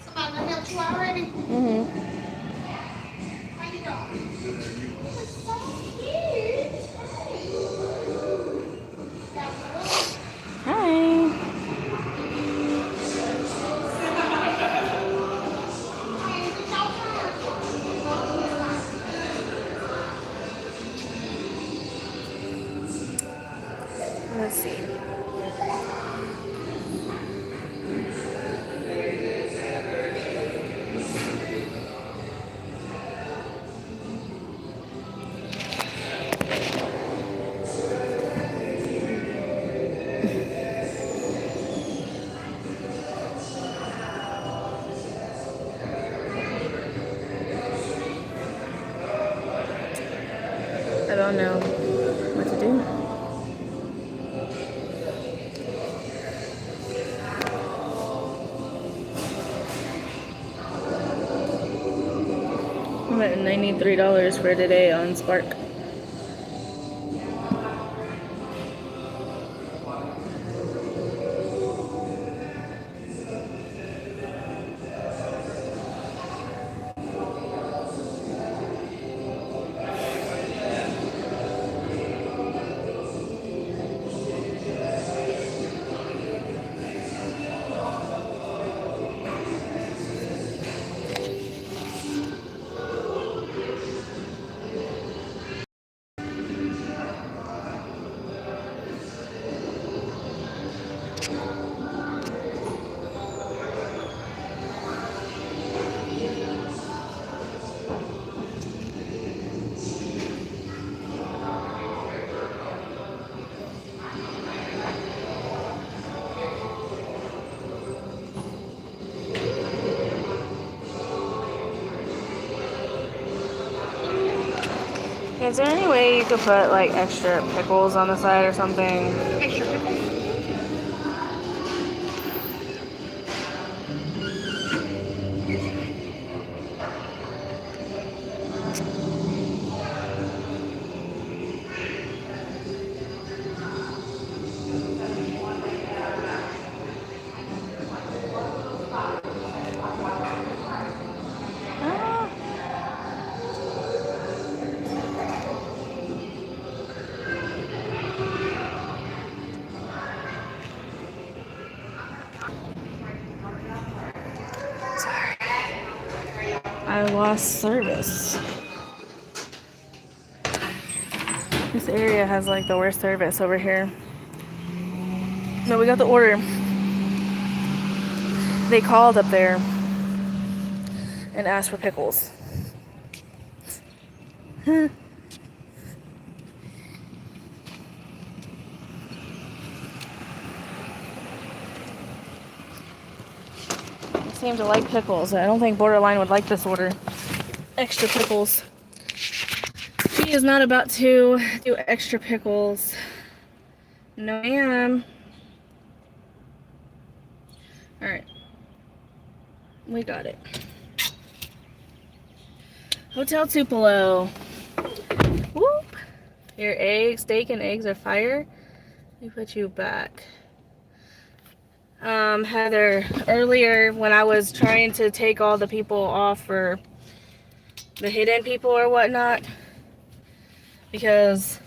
Somebody done helped you already? Mm-hmm. How you doing? You're so cute. Hi. Let's see. I don't know what to do. I'm at $93 for today on Spark. Is there any way you could put like extra pickles on the side or something? Extra pickle. Ah. Sorry. I lost service. This area has like the worst service over here. No, we got the order. They called up there and asked for pickles. seem to like pickles. I don't think Borderline would like this order. Extra pickles. She is not about to do extra pickles. No, ma'am. Alright. We got it. Hotel Tupelo. Whoop. Your eggs, steak and eggs are fire. Let me put you back. Heather, earlier when I was trying to take all the people off for the hidden people or whatnot, because,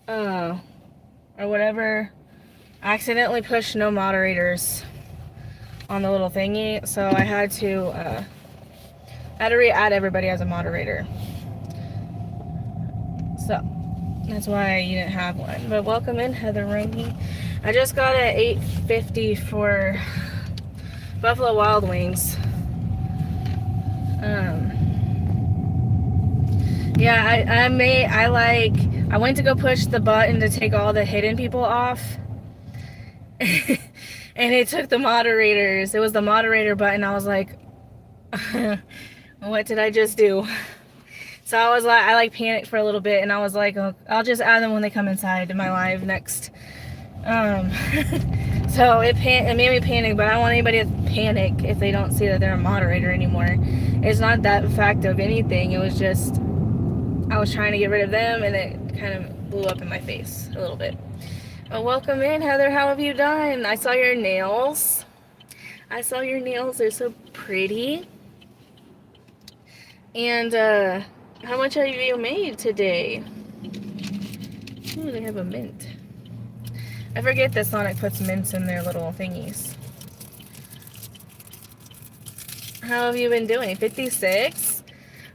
or whatever, I accidentally pushed no moderators on the little thingy, so I had to re-add everybody as a moderator. So, that's why you didn't have one. But welcome in, Heather Roney. I just got an $8.50 for Buffalo Wild Wings. Yeah, I went to go push the button to take all the hidden people off. And it took the moderators. It was the moderator button. I was like, what did I just do? So I panicked for a little bit, and I was like, oh, I'll just add them when they come inside to my live next. So it made me panic, but I don't want anybody to panic if they don't see that they're a moderator anymore. It's not that fact of anything. It was just, I was trying to get rid of them, and it kind of blew up in my face a little bit. Well, welcome in, Heather. How have you done? I saw your nails. They're so pretty. And, how much have you made today? Ooh, they have a mint. I forget that Sonic puts mints in their little thingies. How have you been doing? 56?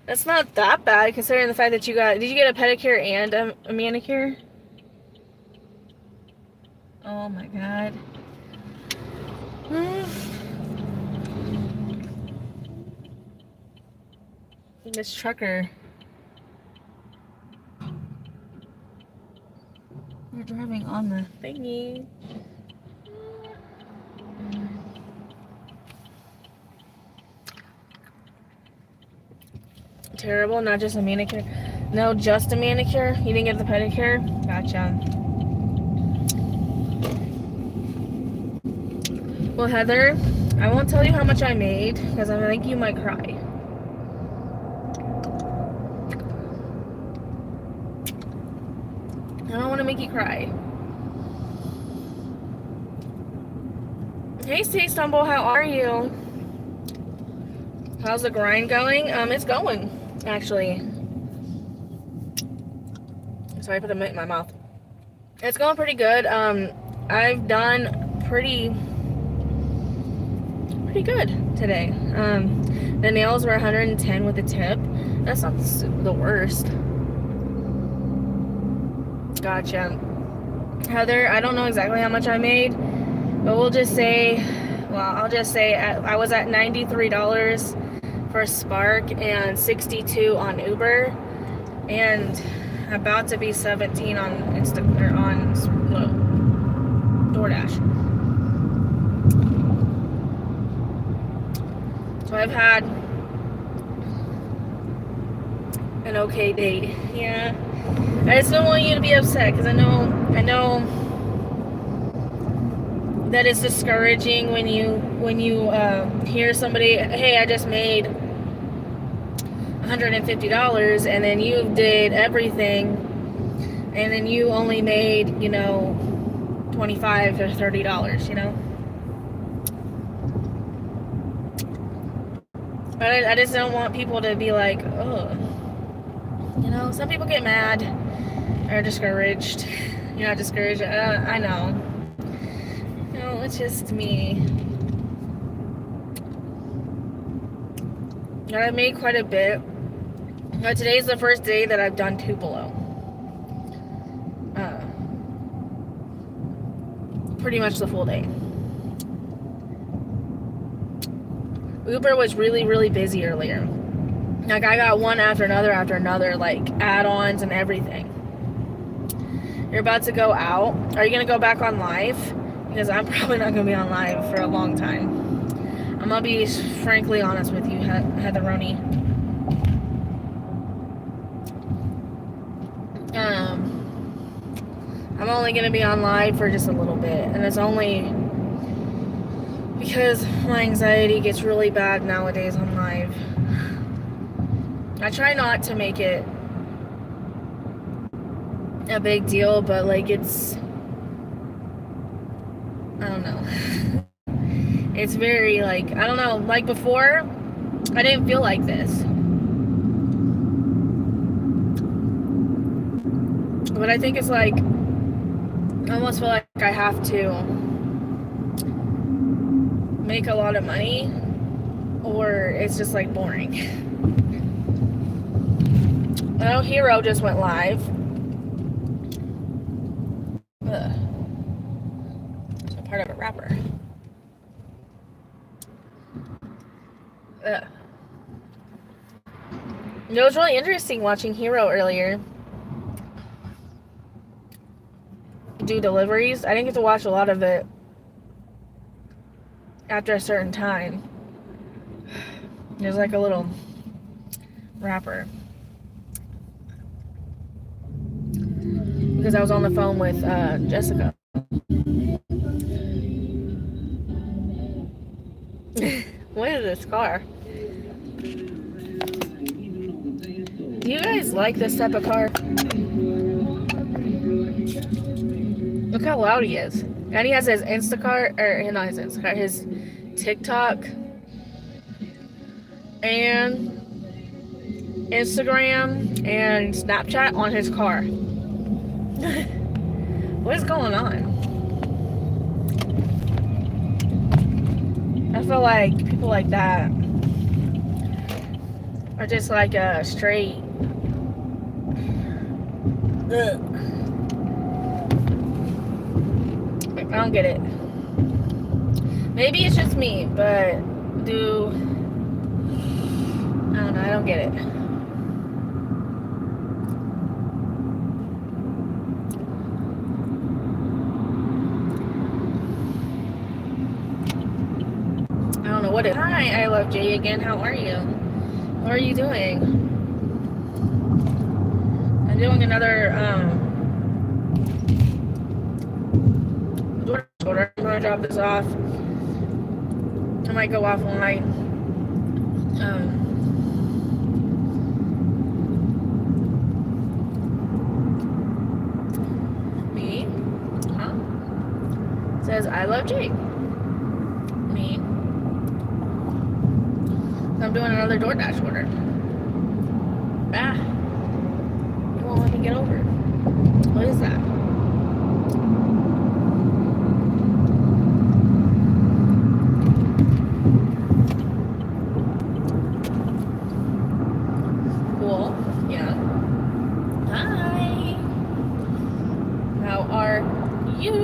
That's not that bad considering the fact that did you get a pedicure and a manicure? Oh my god. This trucker. You're driving on the thingy. Terrible, not just a manicure. No, just a manicure? You didn't get the pedicure? Gotcha. Well, Heather, I won't tell you how much I made because I think you might cry. I don't want to make you cry. Hey, Stay Stumble, how are you? How's the grind going? It's going, actually. Sorry, I put a mint in my mouth. It's going pretty good. I've done pretty good today. The nails were 110 with a tip. That's not the worst. Gotcha. Heather, I don't know exactly how much I made, but I'll just say I was at $93 for Spark and $62 on Uber, and about to be $17 on DoorDash. So I've had an okay day. Yeah. I just don't want you to be upset because I know that it's discouraging when you hear somebody, hey, I just made $150 and then you did everything and then you only made, $25 or $30, But I just don't want people to be like, oh, some people get mad or discouraged. You're not discouraged. I know. It's just me. And I've made quite a bit. Today's the first day that I've done Tupelo. Pretty much the full day. Uber was really, really busy earlier. Like, I got one after another, like, add-ons and everything. You're about to go out. Are you going to go back on live? Because I'm probably not going to be on live for a long time. I'm gonna be frankly honest with you, Heatheroni. I'm only gonna be on live for just a little bit, and it's only because my anxiety gets really bad nowadays on live. I try not to make it a big deal, but like it's, I don't know. It's very like, I don't know, like before, I didn't feel like this. But I think it's like, I almost feel like I have to make a lot of money, or it's just like boring. I know Hero just went live. Ugh. It's a part of a wrapper. Ugh. It was really interesting watching Hero earlier do deliveries. I didn't get to watch a lot of it after a certain time. There's like a little wrapper. Because I was on the phone with Jessica. What is this car? Do you guys like this type of car? Look how loud he is. And he has his Instacart, or not his Instacart, his TikTok and Instagram and Snapchat on his car. What is going on? I feel like people like that are just like a straight. Ugh. I don't get it. Maybe it's just me, but I don't know, I don't get it. I don't know what it is. Hi, I love Jay again. How are you? What are you doing? I'm doing another order. I'm gonna drop this off. I might go offline. Me? Huh? Says I love Jake. Me? I'm doing another DoorDash order. Ah. You won't let me get over. What is that? Cool. Yeah. Hi. How are you?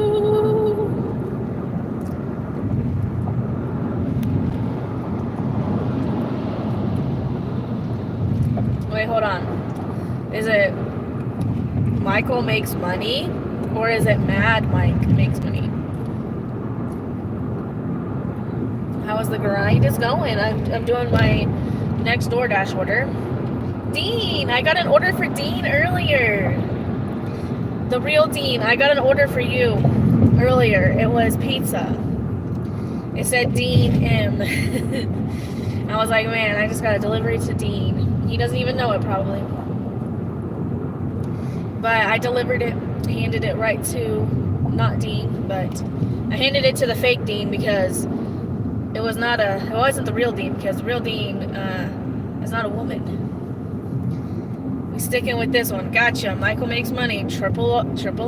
Wait, hold on. Is it Michael Makes Money? Or is it Mad Mike Makes Money? How is the grind is going? I'm doing my next DoorDash order. Dean! I got an order for Dean earlier. The real Dean. I got an order for you earlier. It was pizza. It said Dean M. I was like, man, I just got a delivery to Dean. He doesn't even know it probably. But I delivered it, handed it right to, not Dean, but I handed it to the fake Dean because it wasn't the real Dean, because the real Dean is not a woman. We sticking with this one. Gotcha. Michael Makes Money. Triple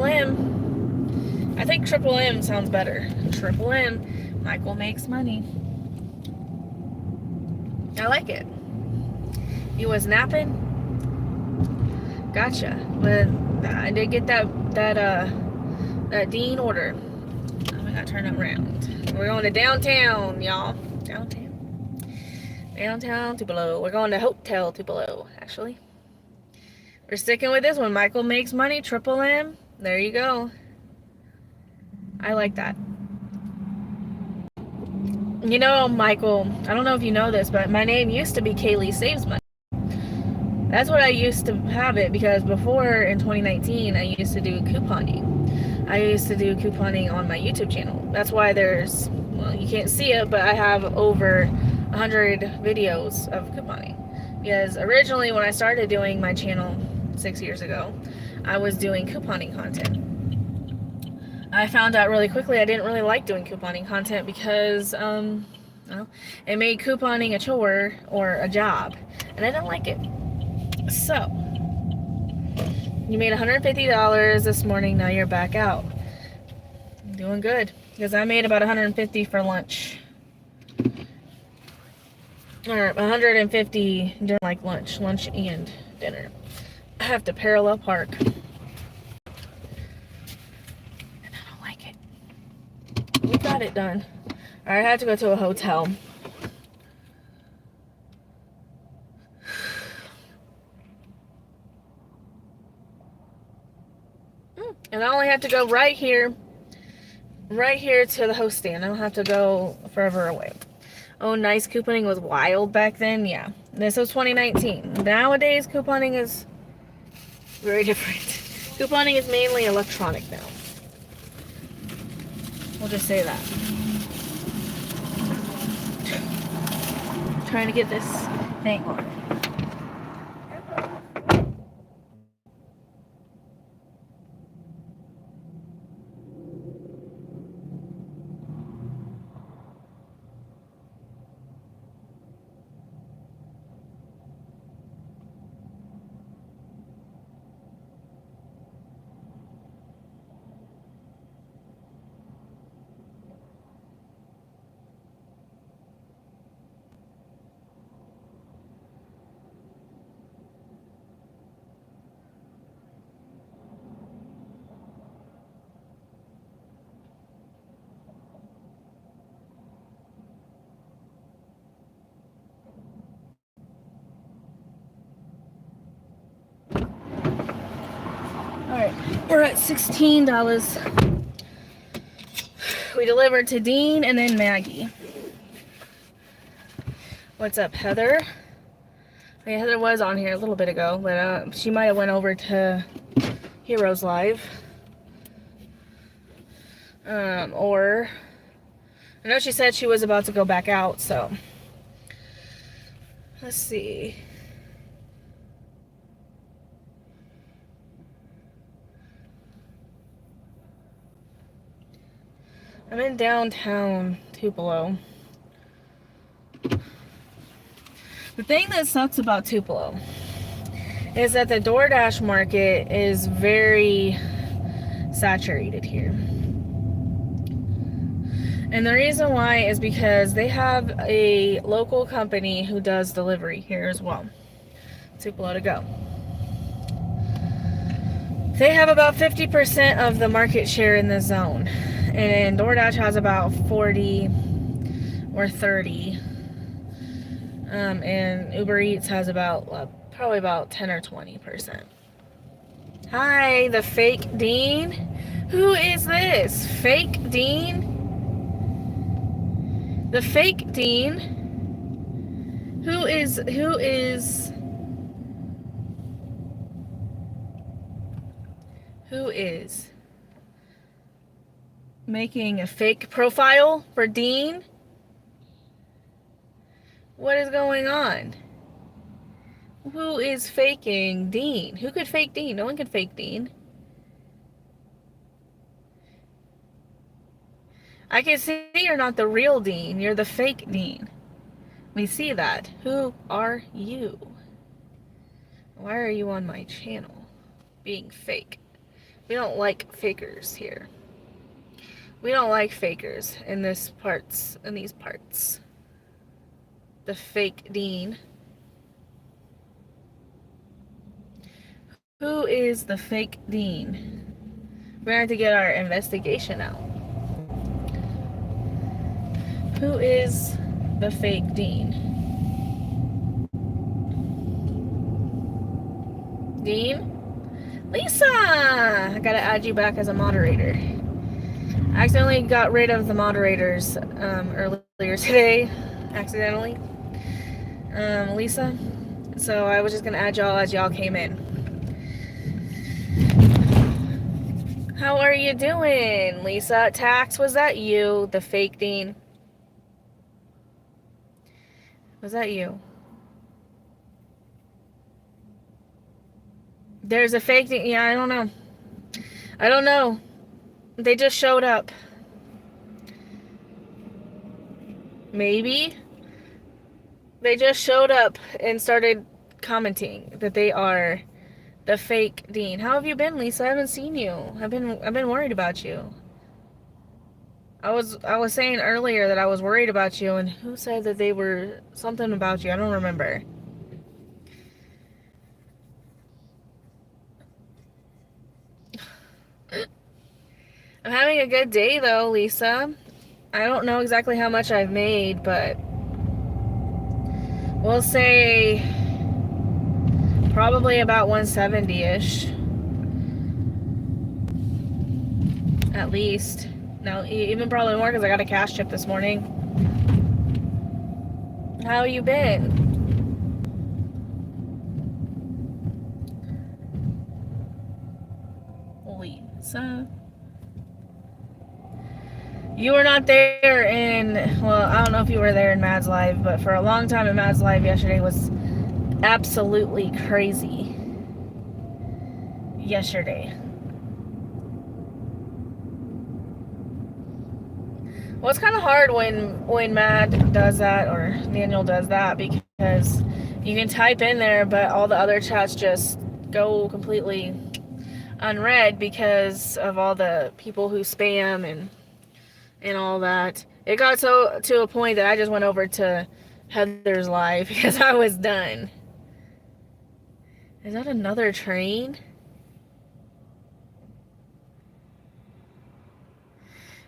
M. I think Triple M sounds better. Triple M. Michael Makes Money. I like it. He was napping. Gotcha. But I did get that Dean order. I gotta turn it around. We're going to downtown, y'all. Downtown Tupelo. We're going to Hotel Tupelo, actually. We're sticking with this one. Michael Makes Money. Triple M. There you go. I like that. You know, Michael, I don't know if you know this, but my name used to be Kaylee Saves Money. That's what I used to have it, because before in 2019 I used to do couponing. I used to do couponing on my YouTube channel. That's why there's, well, you can't see it, but I have over 100 videos of couponing. Because originally when I started doing my channel 6 years ago, I was doing couponing content. I found out really quickly I didn't really like doing couponing content because well, it made couponing a chore or a job, and I didn't like it. So, you made $150 this morning, now you're back out. Doing good, because I made about $150 for lunch. Or $150 during like lunch and dinner. I have to parallel park. And I don't like it. We got it done. Alright, I had to go to a hotel. And I only have to go right here to the host stand. I don't have to go further away. Oh, nice. Couponing was wild back then. Yeah. This was 2019. Nowadays, couponing is very different. Couponing is mainly electronic now. We'll just say that. Trying to get this thing on. Alright, we're at $16. We delivered to Dean and then Maggie. What's up, Heather? Yeah, Heather was on here a little bit ago, but she might have went over to Heroes Live. Or I know she said she was about to go back out, so let's see. I'm in downtown Tupelo. The thing that sucks about Tupelo is that the DoorDash market is very saturated here. And the reason why is because they have a local company who does delivery here as well. Tupelo to go. They have about 50% of the market share in the zone. And DoorDash has about 40 or 30. And Uber Eats has about, probably about 10 or 20%. Hi, the fake Dean. Who is this? Fake Dean? The fake Dean? Who is making a fake profile for Dean? What is going on? Who is faking Dean? Who could fake Dean? No one could fake Dean. I can see you're not the real Dean. You're the fake Dean. We see that. Who are you? Why are you on my channel? Being fake. We don't like fakers here. We don't like fakers in these parts. The fake Dean. Who is the fake Dean? We're going to have to get our investigation out. Who is the fake Dean? Dean? Lisa! I gotta add you back as a moderator. I accidentally got rid of the moderators earlier today, accidentally. Lisa. So I was just gonna add y'all as y'all came in. How are you doing, Lisa? Tax, was that you, the fake Dean? Was that you? There's a fake Dean. Yeah, I don't know. I don't know. They just showed up. Maybe. They just showed up and started commenting that they are the fake Dean. How have you been, Lisa? I haven't seen you. I've been worried about you. I was saying earlier that I was worried about you, and who said that they were something about you? I don't remember. I'm having a good day though, Lisa. I don't know exactly how much I've made, but we'll say probably about 170-ish. At least. No, even probably more because I got a cash chip this morning. How you been? Lisa? You were not there in, well, I don't know if you were there in Mad's Live, but for a long time in Mad's Live yesterday was absolutely crazy. Yesterday. Well, it's kind of hard when Mad does that or Daniel does that because you can type in there, but all the other chats just go completely unread because of all the people who spam and all that. It got to a point that I just went over to Heather's live because I was done. Is that another train?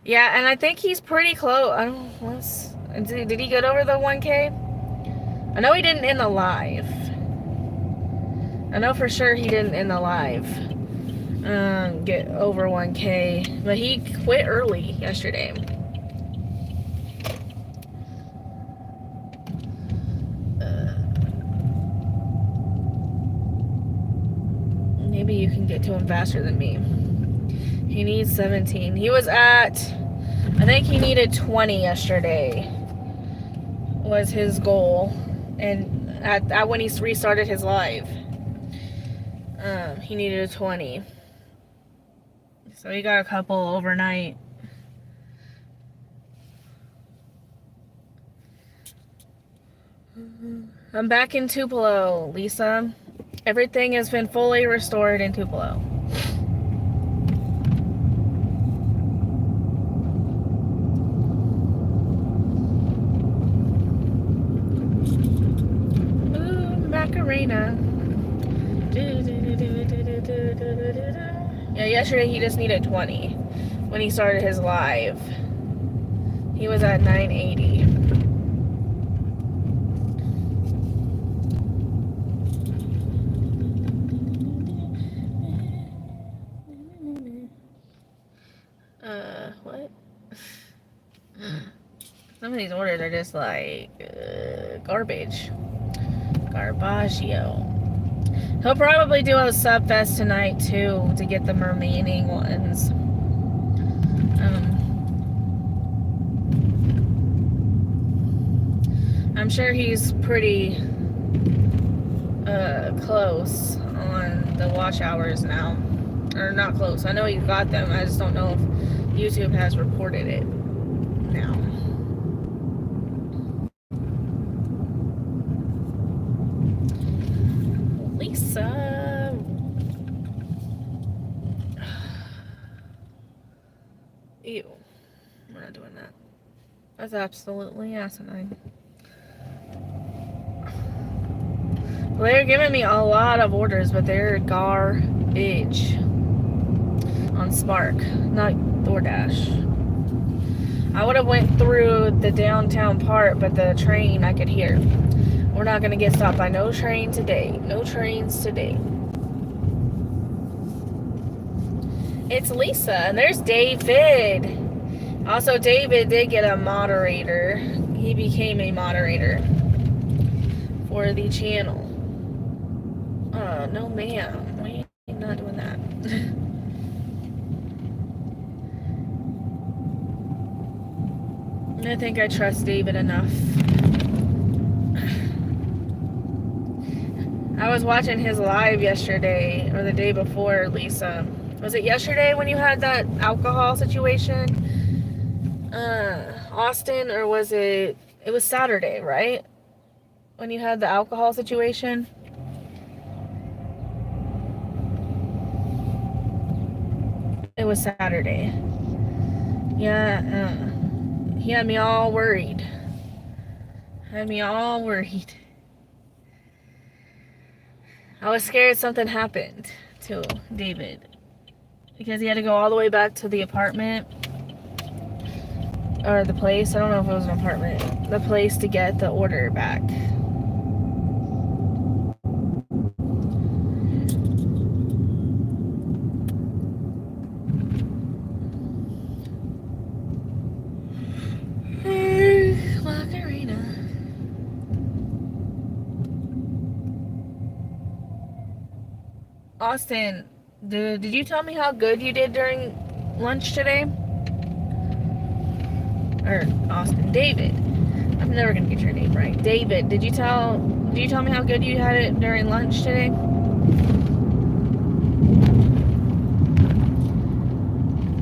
Yeah, and I think he's pretty close. I don't. Did he get over the 1K? I know he didn't end the live. I know for sure he didn't end the live. Get over 1K, but he quit early yesterday. Maybe you can get to him faster than me. He needs 17. He was at, I think he needed 20 yesterday was his goal, and at when he restarted his live, he needed a 20. So he got a couple overnight. I'm back in Tupelo, Lisa. Everything has been fully restored in Tupelo. Ooh, Macarena. Yeah, yesterday he just needed 20 when he started his live. He was at 980. What? Some of these orders are just like garbage. Garbaggio. He'll probably do a sub fest tonight too to get the remaining ones. I'm sure he's pretty close on the watch hours now. Or not close. I know he got them. I just don't know if YouTube has reported it now. Lisa. Ew. We're not doing that. That's absolutely asinine. Well, they're giving me a lot of orders, but they're garbage on Spark, not DoorDash. I would have went through the downtown part, but the train I could hear. We're not going to get stopped by no train today. No trains today. It's Lisa, and there's David. Also, David did get a moderator. He became a moderator for the channel. No ma'am. We ain't not doing that. I think I trust David enough. I was watching his live yesterday, or the day before, Lisa. Was it yesterday when you had that alcohol situation? Austin, or was it... It was Saturday, right? When you had the alcohol situation? It was Saturday. Yeah, he had me all worried. I was scared something happened to David. Because he had to go all the way back to the apartment. Or the place. I don't know if it was an apartment. The place to get the order back. Macarena. Austin, did you tell me how good you did during lunch today? Or Austin, David. I'm never gonna get your name right. David, did you tell me how good you had it during lunch today?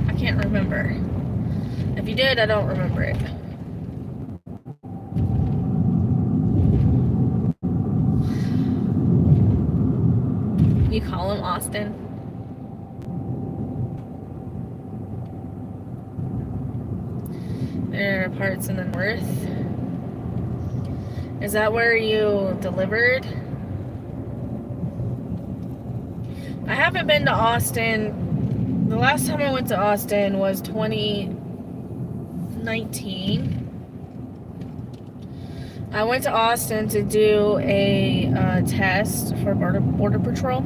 I can't remember. If you did, I don't remember it. You call him Austin? There are parts in the north. Is that where you delivered? I haven't been to Austin. The last time I went to Austin was 2019. I went to Austin to do a test for Border Patrol.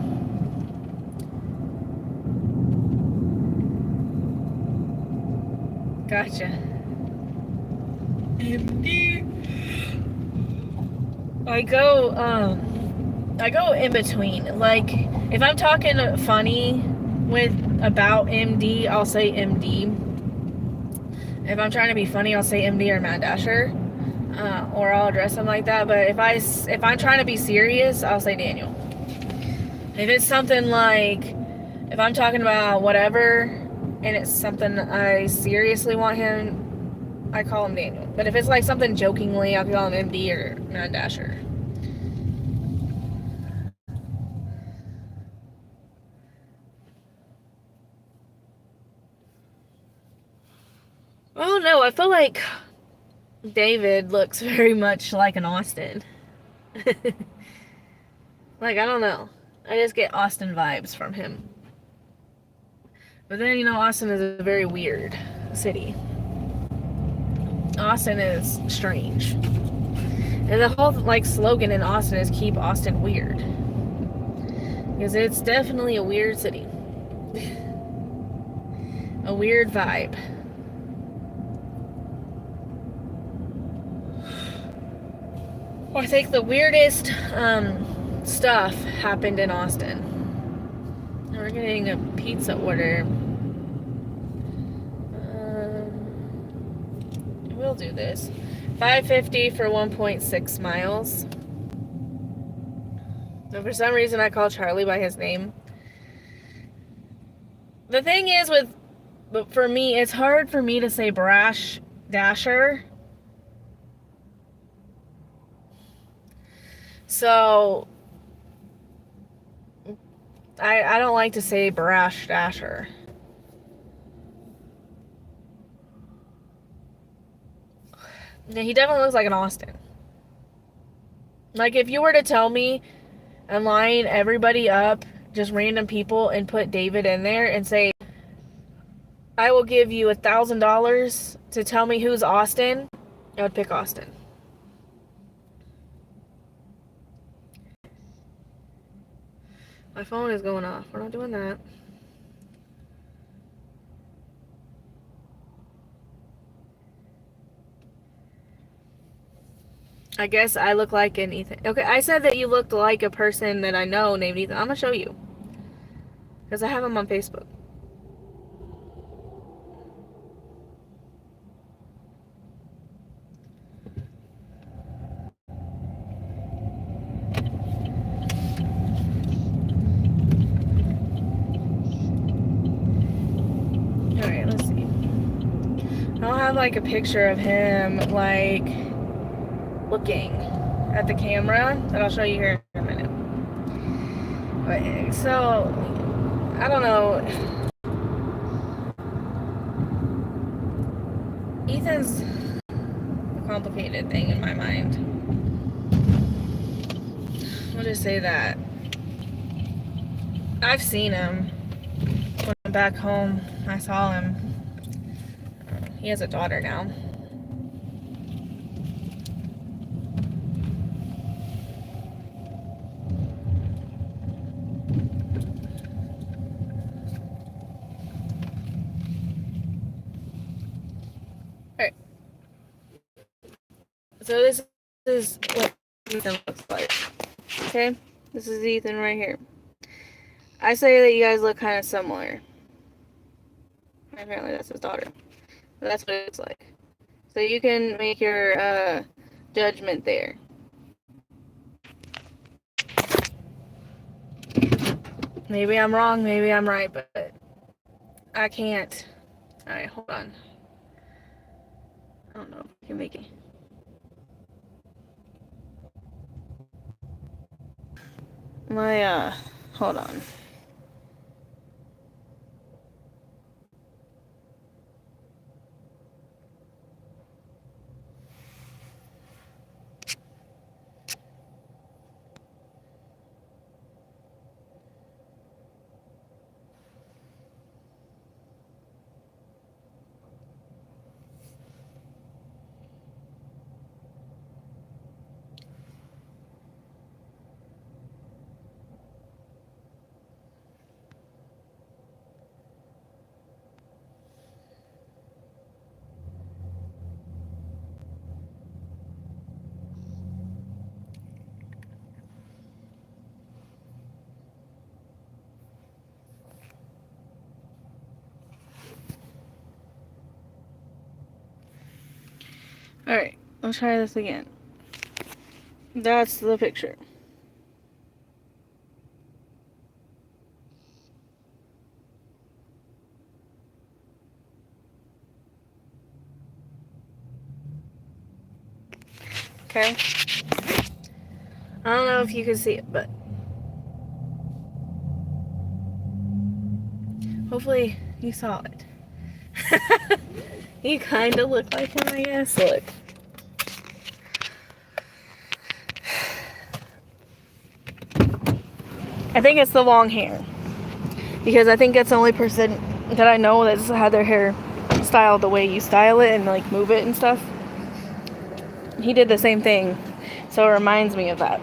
Gotcha. MD. I go in between. Like, if I'm talking funny about MD, I'll say MD. If I'm trying to be funny, I'll say MD or Matt Dasher, or I'll address them like that. But if I'm trying to be serious, I'll say Daniel. If it's something like, if I'm talking about whatever, and it's something I seriously want him, I call him Daniel. But if it's like something jokingly, I'll call him MD or Matt Dasher. Oh no, I feel like David looks very much like an Austin. Like, I don't know. I just get Austin vibes from him. But then, Austin is a very weird city. Austin is strange. And the whole, slogan in Austin is keep Austin weird. Because it's definitely a weird city. A weird vibe. I think the weirdest stuff happened in Austin. We're getting a pizza order. We'll do this. $5.50 for 1.6 miles. So for some reason I call Charlie by his name. The thing is for me, it's hard for me to say Brash Dasher. So I don't like to say Brash Dasher. Yeah, he definitely looks like an Austin. Like, if you were to tell me and line everybody up, just random people, and put David in there and say, I will give you $1,000 to tell me who's Austin, I would pick Austin. My phone is going off. We're not doing that. I guess I look like an Ethan. Okay, I said that you looked like a person that I know named Ethan. I'm gonna show you. Because I have him on Facebook. Alright, let's see. I'll have like a picture of him like looking at the camera that I'll show you here in a minute. Okay, so I don't know. Ethan's a complicated thing in my mind. I'll just say that. I've seen him when I'm back home. I saw him. He has a daughter now. Alright. So this is what Ethan looks like. Okay? This is Ethan right here. I say that you guys look kind of similar. Apparently that's his daughter. But that's what it looks like. So you can make your judgment there. Maybe I'm wrong, maybe I'm right, but I can't. Alright, hold on. I don't know if I can make it. Hold on. Alright, let's try this again. That's the picture. Okay? I don't know if you can see it, but hopefully you saw it. You kind of look like him, I guess. Look. I think it's the long hair. Because I think that's the only person that I know that's had their hair styled the way you style it and like move it and stuff. He did the same thing. So it reminds me of that.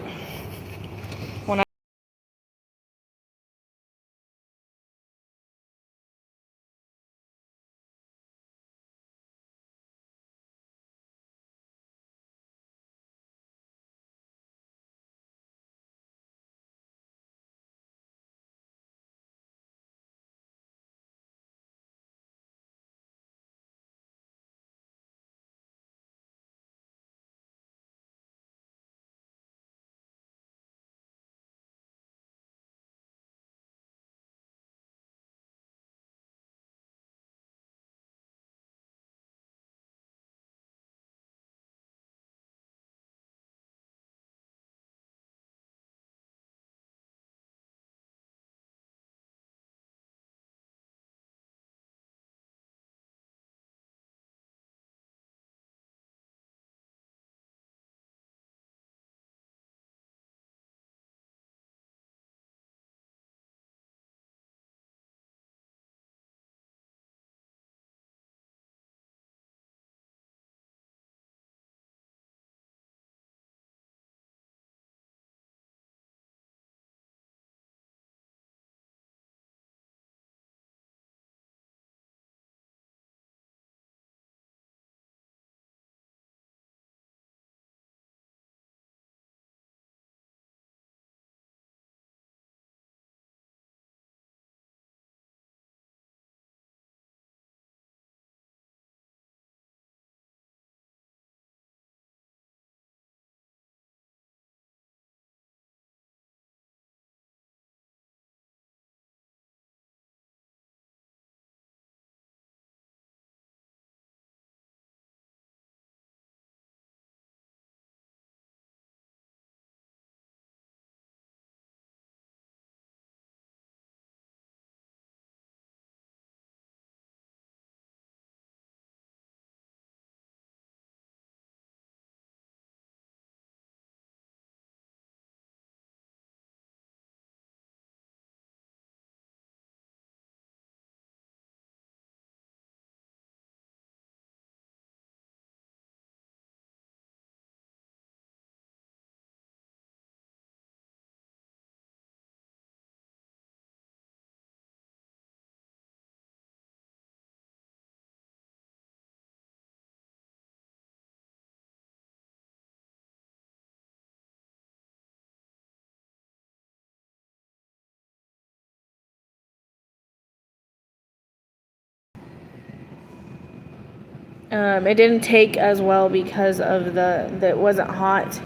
It didn't take as well because of it wasn't hot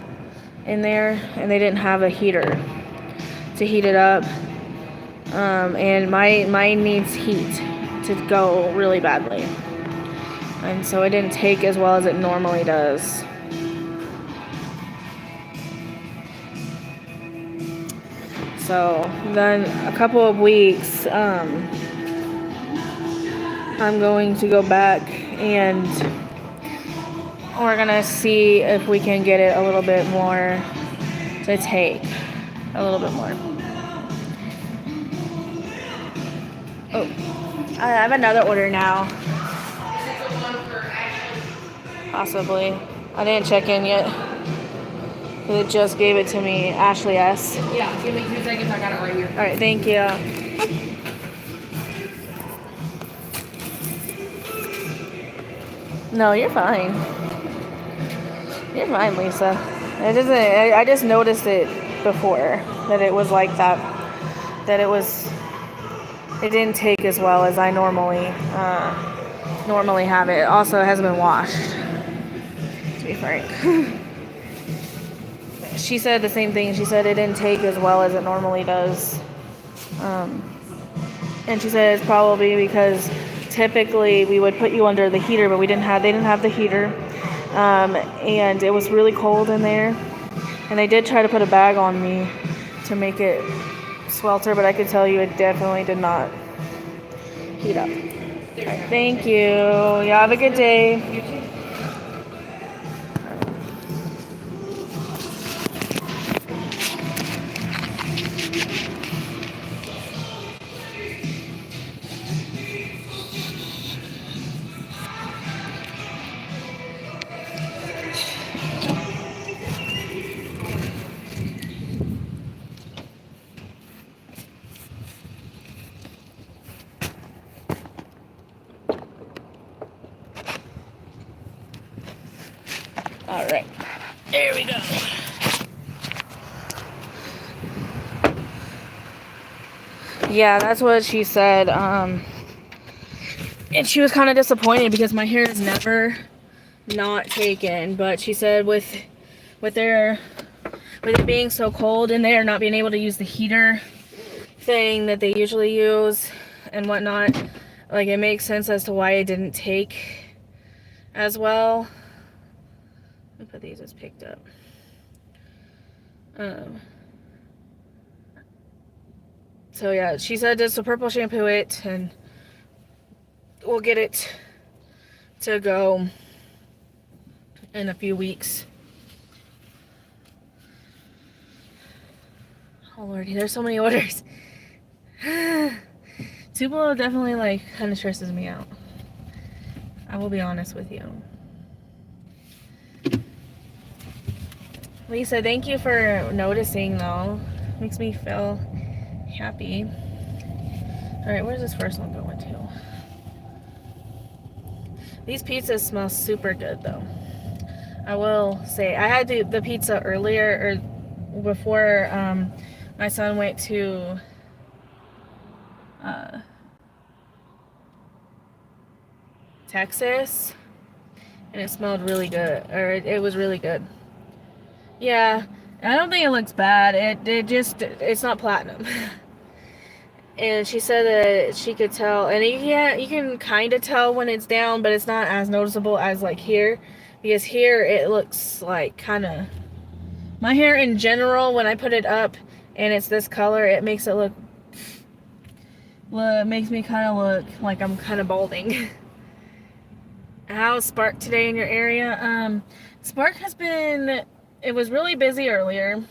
in there, and they didn't have a heater to heat it up. And mine needs heat to go really badly, and so it didn't take as well as it normally does. So then a couple of weeks, I'm going to go back and we're gonna see if we can get it a little bit more to take a little bit more. Oh, I have another order now. Is it the one for Ashley? Possibly. I didn't check in yet. It just gave it to me, Ashley S. Yeah, give me 2 seconds. I got it right here. All right, thank you. No, you're fine. You're fine, Lisa. It doesn't. I just noticed it before that it was like that. That it didn't take as well as I normally have it. Also, it hasn't been washed. To be frank. She said the same thing. She said it didn't take as well as it normally does. And she said it's probably because typically we would put you under the heater, but they didn't have the heater. And it was really cold in there. And they did try to put a bag on me to make it swelter, but I could tell you it definitely did not heat up. Right, thank you. You have a good day. You too. All right, there we go. Yeah, that's what she said. And she was kind of disappointed because my hair is never not taken. But she said with it being so cold in there, not being able to use the heater thing that they usually use and whatnot, like it makes sense as to why it didn't take as well. Let me put these as picked up. So yeah, she said just a purple shampoo it and we'll get it to go in a few weeks. Oh lordy, there's so many orders. Tupelo definitely like kind of stresses me out. I will be honest with you. Lisa, thank you for noticing though. Makes me feel happy. Alright, where's this first one going to? These pizzas smell super good though. I will say, I had the pizza earlier, or before my son went to Texas, and it smelled really good, or it was really good. Yeah, I don't think it looks bad. It's not platinum. And she said that she could tell, and you can kind of tell when it's down, but it's not as noticeable as like here, because here it looks like kind of, my hair in general, when I put it up and it's this color, it makes it look makes me kind of look like I'm kind of balding. How's Spark today in your area? Spark has been, it was really busy earlier.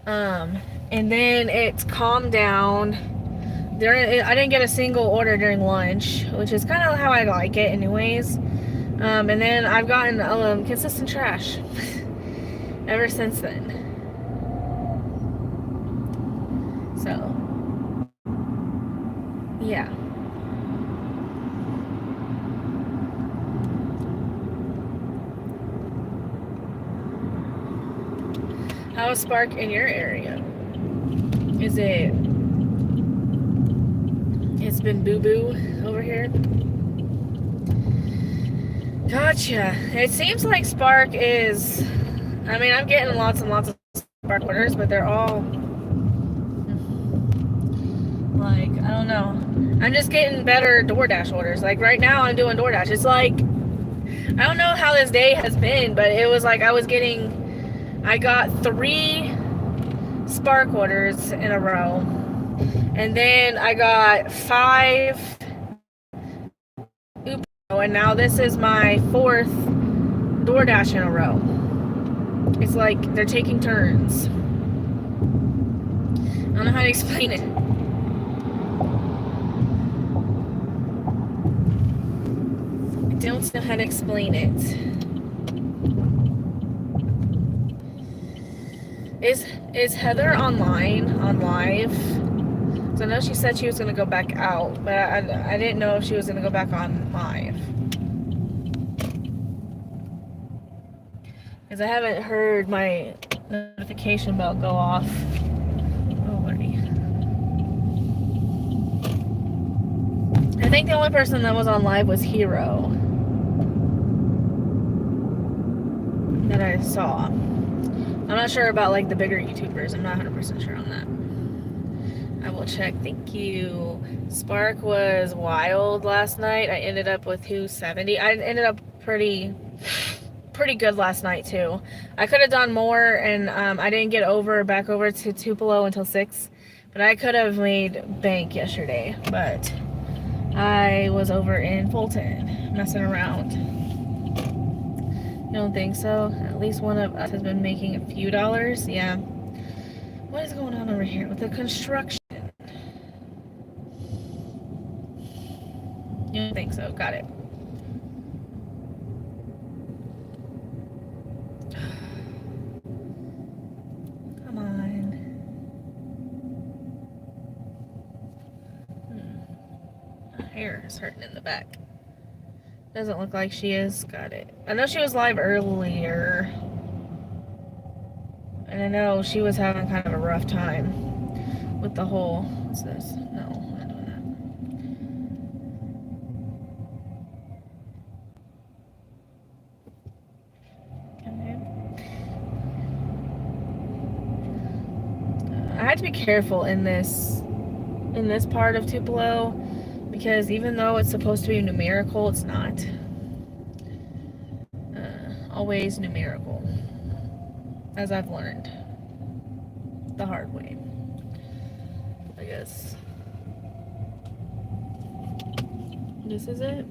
And then it's calmed down. I didn't get a single order during lunch, which is kind of how I like it anyways. And then I've gotten consistent trash ever since then. So, yeah. How's Spark in your area? It's been boo-boo over here? Gotcha. It seems like Spark is, I mean, I'm getting lots and lots of Spark orders, but they're all, like, I don't know. I'm just getting better DoorDash orders. Like, right now I'm doing DoorDash. It's like, I don't know how this day has been, but it was like I got 3 Spark orders in a row. And then I got 5 Uber, and now this is my 4th DoorDash in a row. It's like they're taking turns. I don't know how to explain it. I don't know how to explain it. Is Heather on live? So I know she said she was gonna go back out, but I didn't know if she was gonna go back on live. Because I haven't heard my notification bell go off. Oh, Lordy. I think the only person that was on live was Hero that I saw. I'm not sure about like the bigger YouTubers. I'm not 100% sure on that. I will check. Thank you. Spark was wild last night. I ended up with 270. I ended up pretty good last night too. I could have done more, and I didn't get back over to Tupelo until 6, but I could have made bank yesterday. But I was over in Fulton messing around. You don't think so? At least one of us has been making a few dollars. Yeah. What is going on over here with the construction? You don't think so? Got it. Come on. My hair is hurting in the back. Doesn't look like she is. Got it. I know she was live earlier. And I know she was having kind of a rough time with the whole... What's this? No, I'm not doing that. Okay. I had to be careful in this part of Tupelo, because even though it's supposed to be numerical, it's not always numerical, as I've learned the hard way, I guess. This is it.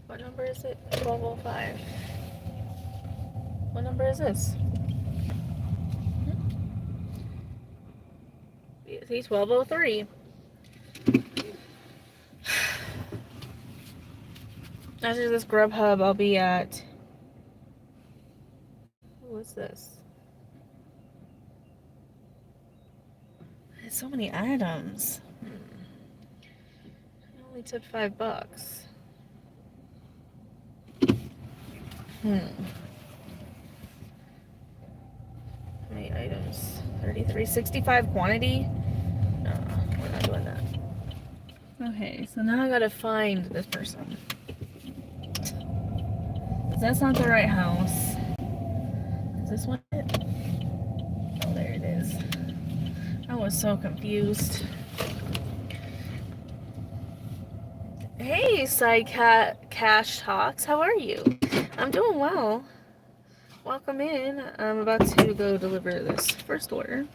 What number is it? 1205. What number is this? See, 1203. After this Grubhub, I'll be at... What's this? There's so many items. I only tipped $5. How many items? 33. 65 quantity? No, we're not doing that. Okay, so now I gotta find this person. That's not the right house. Is this one it? Oh, there it is. I was so confused. Hey, Sidecat Cash Talks, how are you? I'm doing well. Welcome in. I'm about to go deliver this first order.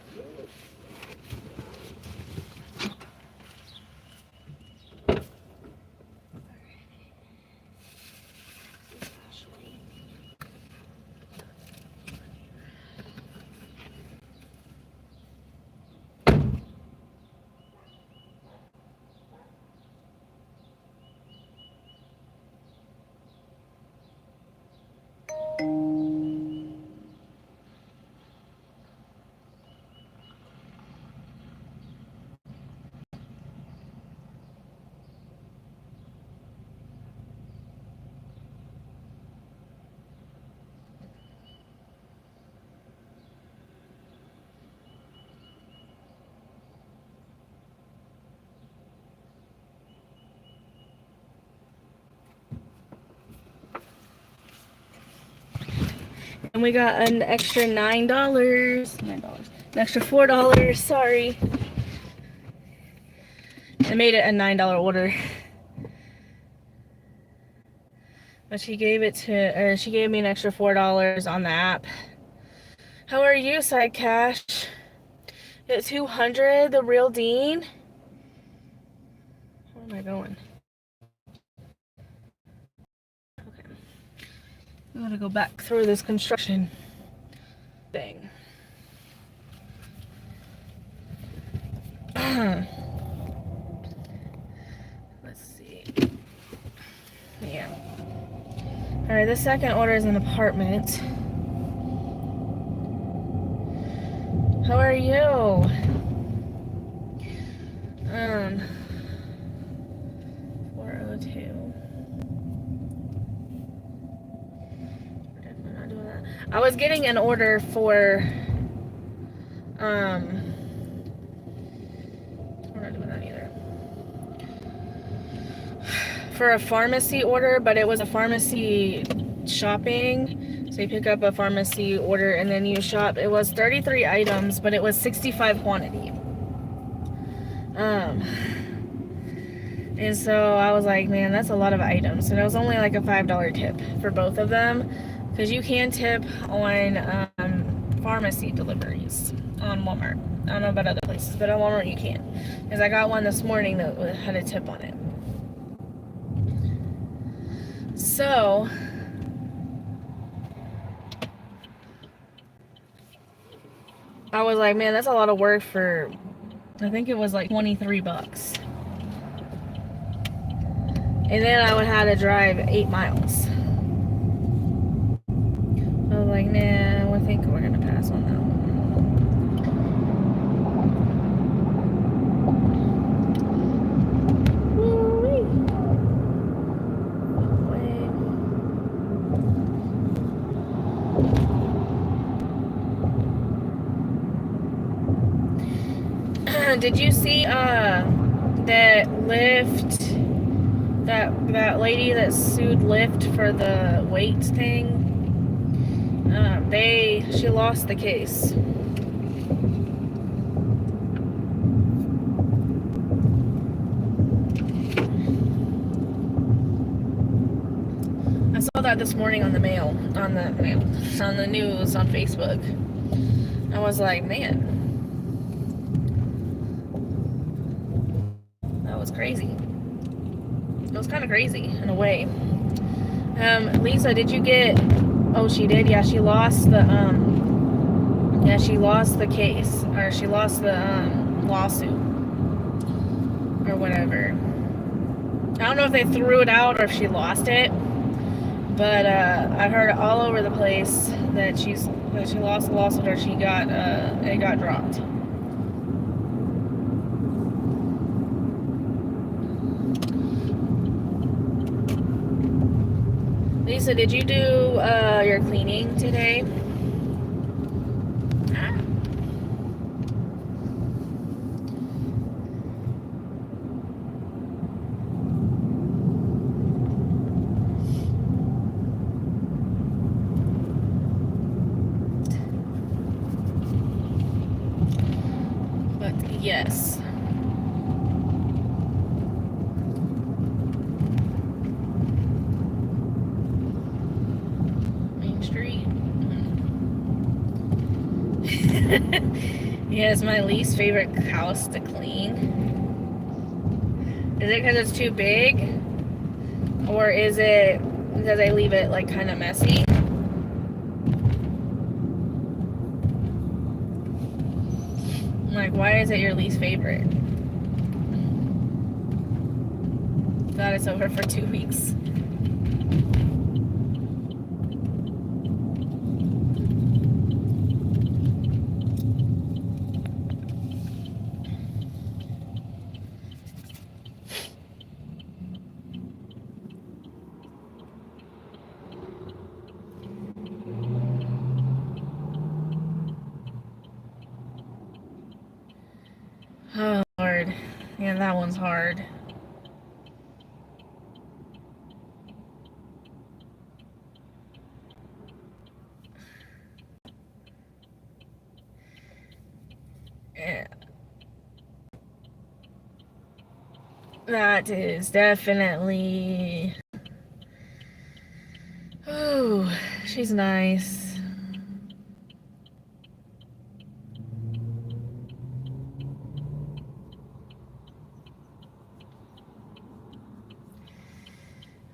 And we got an extra $9. $9. An extra $4. Sorry. I made it a $9 order. But she gave me an extra $4 on the app. How are you, Side Cash? At 200, the real Dean. Where am I going? Okay. I'm gonna go back through this construction thing. Let's see. Yeah. Alright, the second order is an apartment. How are you? 402. We're definitely not doing that. I was getting an order for we're not doing that either. For a pharmacy order, but it was a pharmacy shopping. So you pick up a pharmacy order and then you shop. It was 33 items, but it was 65 quantity. And so I was like, man, that's a lot of items. And it was only like a $5 tip for both of them. Because you can tip on pharmacy deliveries on Walmart. I don't know about other places, but on Walmart you can. Because I got one this morning that had a tip on it. So I was like, man, that's a lot of work for, I think it was like 23 bucks. And then I would have to drive 8 miles. I was like, nah, I think we're gonna pass on that one. Did you see that Lyft, that lady that sued Lyft for the weight thing? She lost the case. I saw that this morning on the news on Facebook. I was like, man, that was crazy. It was kind of crazy in a way. Lisa, did you get? Oh, she did. Yeah, she lost the case, or she lost the lawsuit or whatever. I don't know if they threw it out or if she lost it, but I heard all over the place that she lost the lawsuit or it got dropped. Lisa, did you do your cleaning today? But yes. Yeah, it's my least favorite house to clean. Is it because it's too big? Or is it because I leave it like kind of messy? Like, why is it your least favorite? Glad it's over for 2 weeks. Oh, Lord. Yeah, that one's hard. Yeah. That is definitely... Oh, she's nice.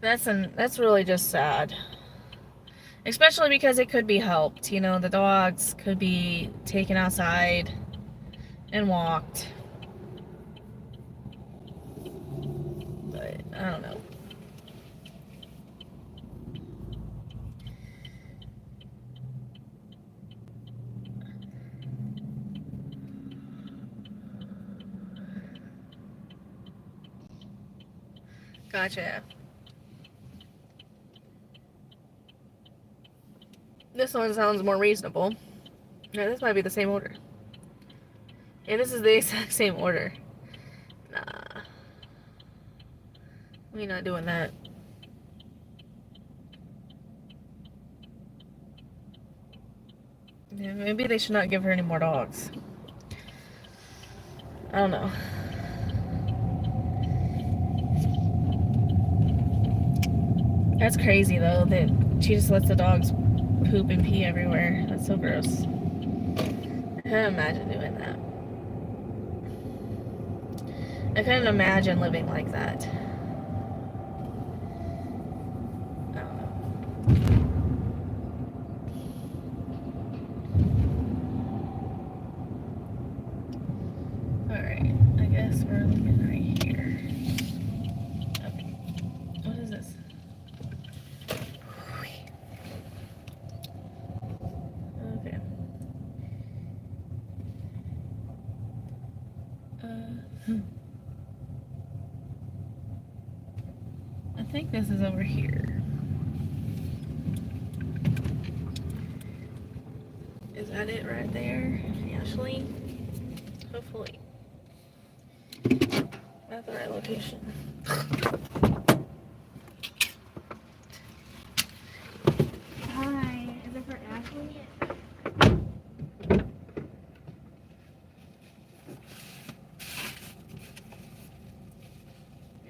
That's really just sad. Especially because it could be helped. You know, the dogs could be taken outside and walked. But I don't know. Gotcha. This one sounds more reasonable. Yeah, this might be the same order. Yeah, this is the exact same order. Nah. We're not doing that. Yeah, maybe they should not give her any more dogs. I don't know. That's crazy though, that she just lets the dogs poop and pee everywhere. That's so gross. I can't imagine doing that. I couldn't imagine living like that. I don't know. Alright, I guess we're looking right here. Okay. What is this? Okay. I think this is over here. Is that it right there, Ashley? Hopefully. That's the right location. Hi, is it for Ashley?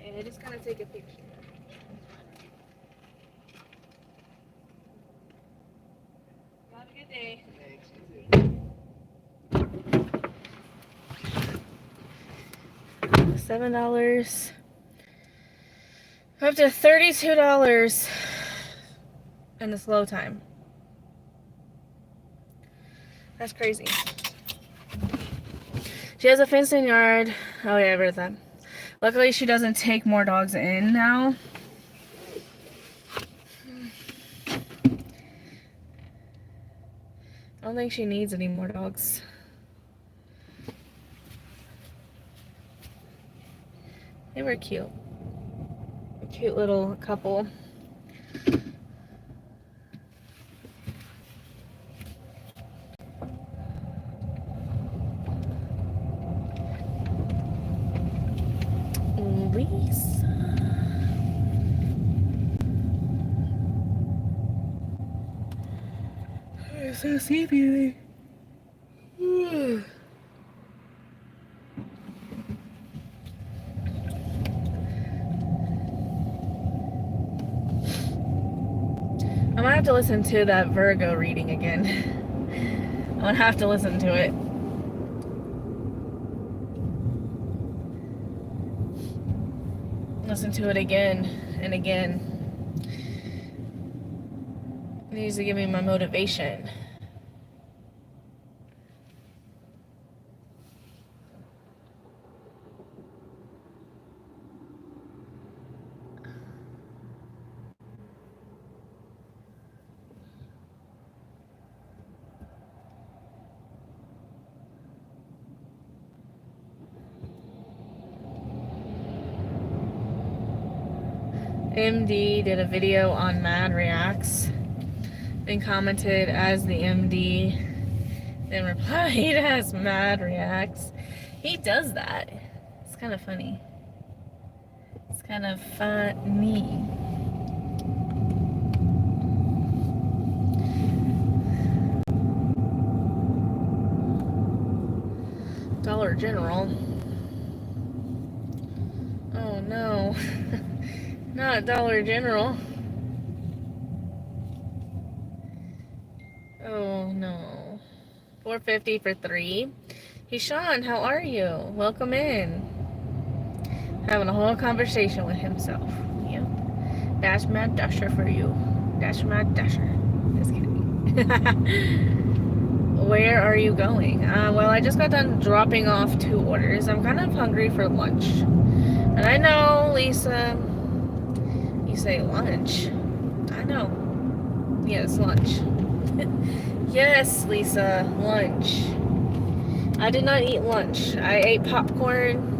And I just kind of take a picture. Have a good day. $7. Up to $32 in the slow time. That's crazy. She has a fenced-in yard. Oh yeah, I've read that. Luckily, she doesn't take more dogs in now. I don't think she needs any more dogs. They were cute. A cute little couple. Lisa. I'm so sleepy. I might have to listen to that Virgo reading again. I'm gonna have to listen to it. Listen to it again and again. It needs to give me my motivation. MD did a video on Mad Reacts, then commented as the MD, then replied as Mad Reacts. He does that. It's kind of funny. It's kind of funny. Dollar General. Oh no. Not Dollar General. Oh no. $4.50 for 3. Hey Sean, how are you? Welcome in. Having a whole conversation with himself. Yep. That's my dasher for you. That's my dasher. Just kidding. Where are you going? Well, I just got done dropping off 2 orders. I'm kind of hungry for lunch. And I know, Lisa, you say lunch. I know. Yes, lunch. Yes, Lisa, lunch. I did not eat lunch. I ate popcorn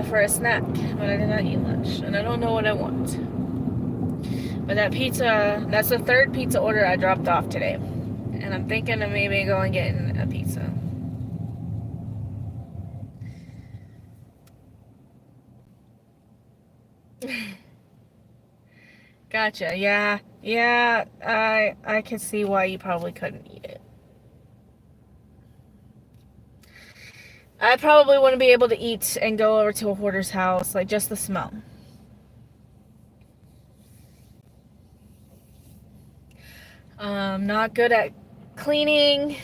for a snack, but I did not eat lunch. And I don't know what I want. But that pizza, that's the 3rd pizza order I dropped off today. And I'm thinking of maybe going and getting a pizza. Gotcha. Yeah. Yeah, I can see why you probably couldn't eat it. I probably wouldn't be able to eat and go over to a hoarder's house, like just the smell. Not good at cleaning.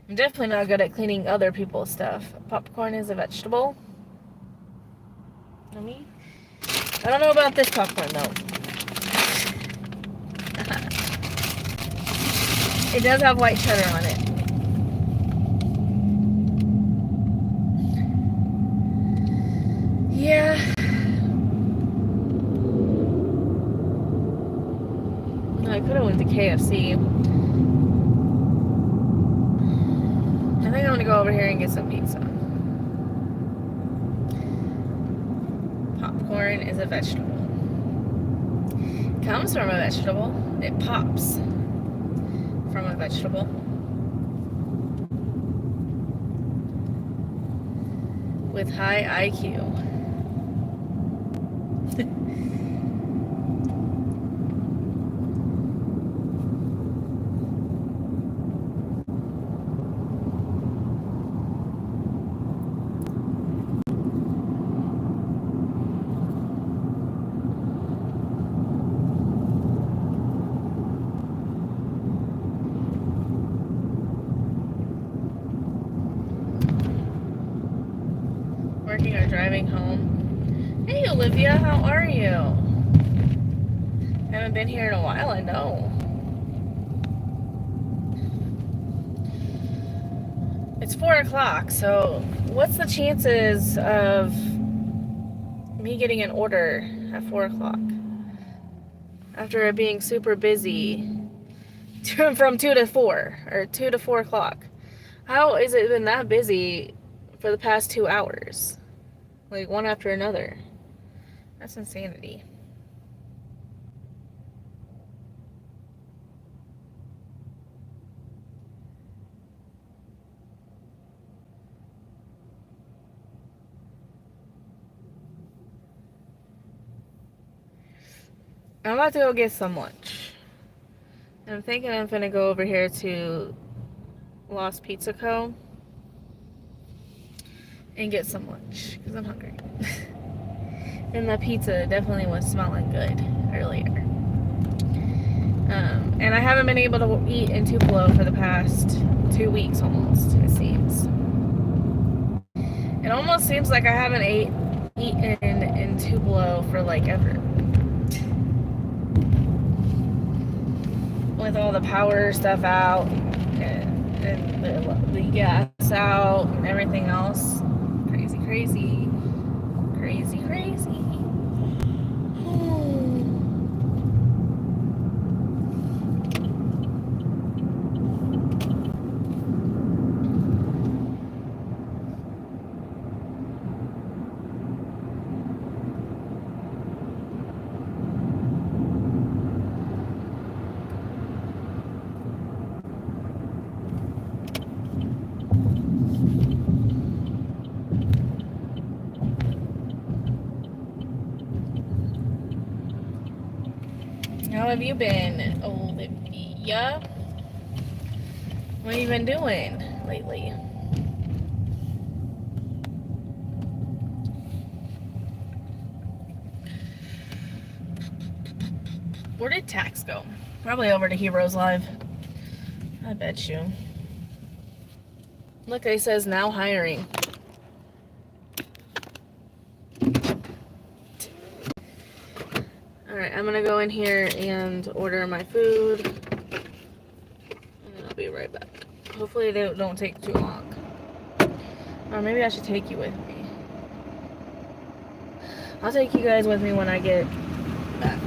I'm definitely not good at cleaning other people's stuff. Popcorn is a vegetable. I don't know about this popcorn though. It does have white cheddar on it. Yeah. I could have went to KFC. I think I'm gonna go over here and get some pizza. Popcorn is a vegetable. Comes from a vegetable. It pops from a vegetable. With high IQ. Working or driving home. Hey Olivia, how are you? Haven't been here in a while, I know. It's 4 o'clock, so what's the chances of me getting an order at 4 o'clock? After it being super busy from 2 to 4, or 2 to 4 o'clock. How has it been that busy for the past 2 hours? Like one after another. That's insanity. I'm about to go get some lunch. I'm thinking I'm gonna go over here to Lost Pizza Co. and get some lunch because I'm hungry. And the pizza definitely was smelling good earlier. And I haven't been able to eat in Tupelo for the past 2 weeks almost, it seems. It almost seems like I haven't eaten in Tupelo for like ever. With all the power stuff out and the gas out and everything else. Crazy, crazy. Crazy, crazy. How have you been, Olivia? What have you been doing lately? Where did Tax go? Probably over to Heroes Live. I bet you. Look, it says now hiring. Alright, I'm gonna go in here and order my food. And I'll be right back. Hopefully they don't take too long. Or maybe I should take you with me. I'll take you guys with me when I get back.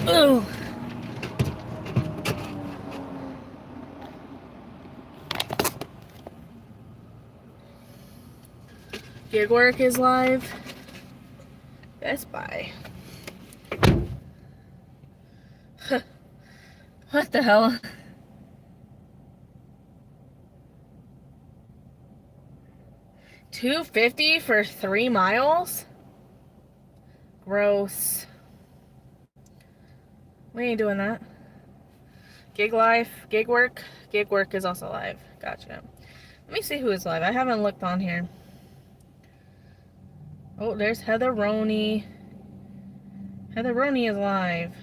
Ooh. Gig work is live. Best Buy. What the hell? $2.50 for 3 miles? Gross. We ain't doing that. Gig life, gig work. Gig work is also live. Gotcha. Let me see who is live. I haven't looked on here. Oh, there's Heather Roney. Heather Roney is live.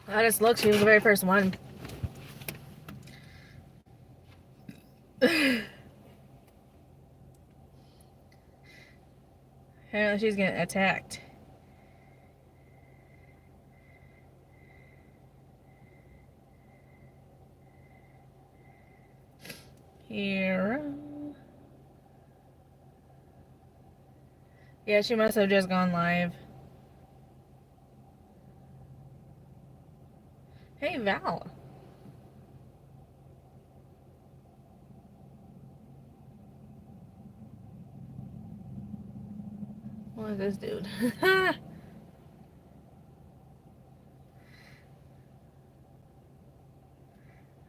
I just looked. She was the very first one. Apparently she's getting attacked. Hero. Yeah, she must have just gone live. Hey, Val. What is this dude?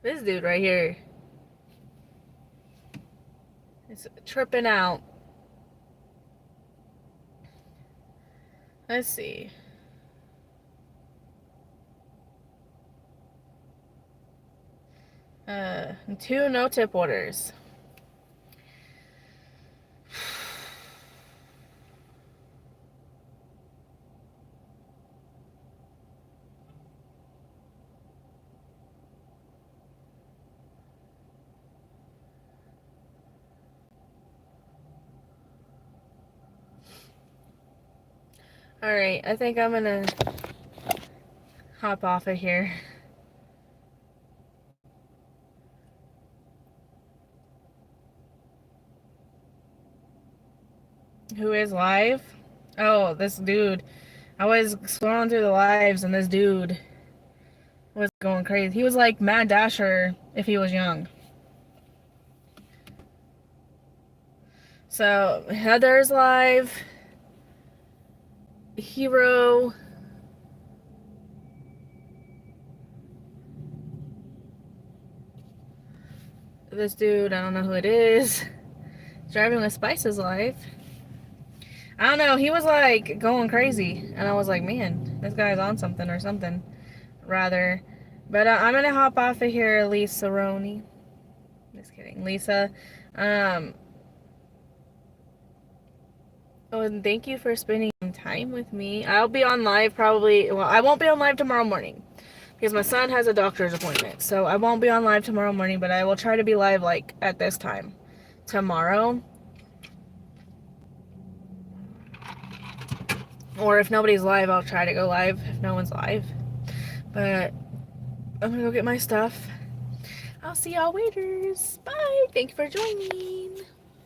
This dude right here is tripping out. Let's see. Two no-tip orders. Alright, I think I'm gonna hop off of here. Who is live? Oh, this dude. I was scrolling through the lives and this dude was going crazy. He was like Mad Dasher if he was young. So, Heather's live. Hero. This dude, I don't know who it is. Driving with Spice's live. I don't know, he was like going crazy. And I was like, man, this guy's on something or something. Rather. But I'm gonna hop off of here, Lisa Roney. Just kidding. Lisa. Oh, and thank you for spending time with me. I'll be on live probably. Well, I won't be on live tomorrow morning because my son has a doctor's appointment. So I won't be on live tomorrow morning, but I will try to be live like at this time tomorrow. Or if nobody's live, I'll try to go live if no one's live. But I'm gonna go get my stuff. I'll see y'all later. Bye. Thank you for joining.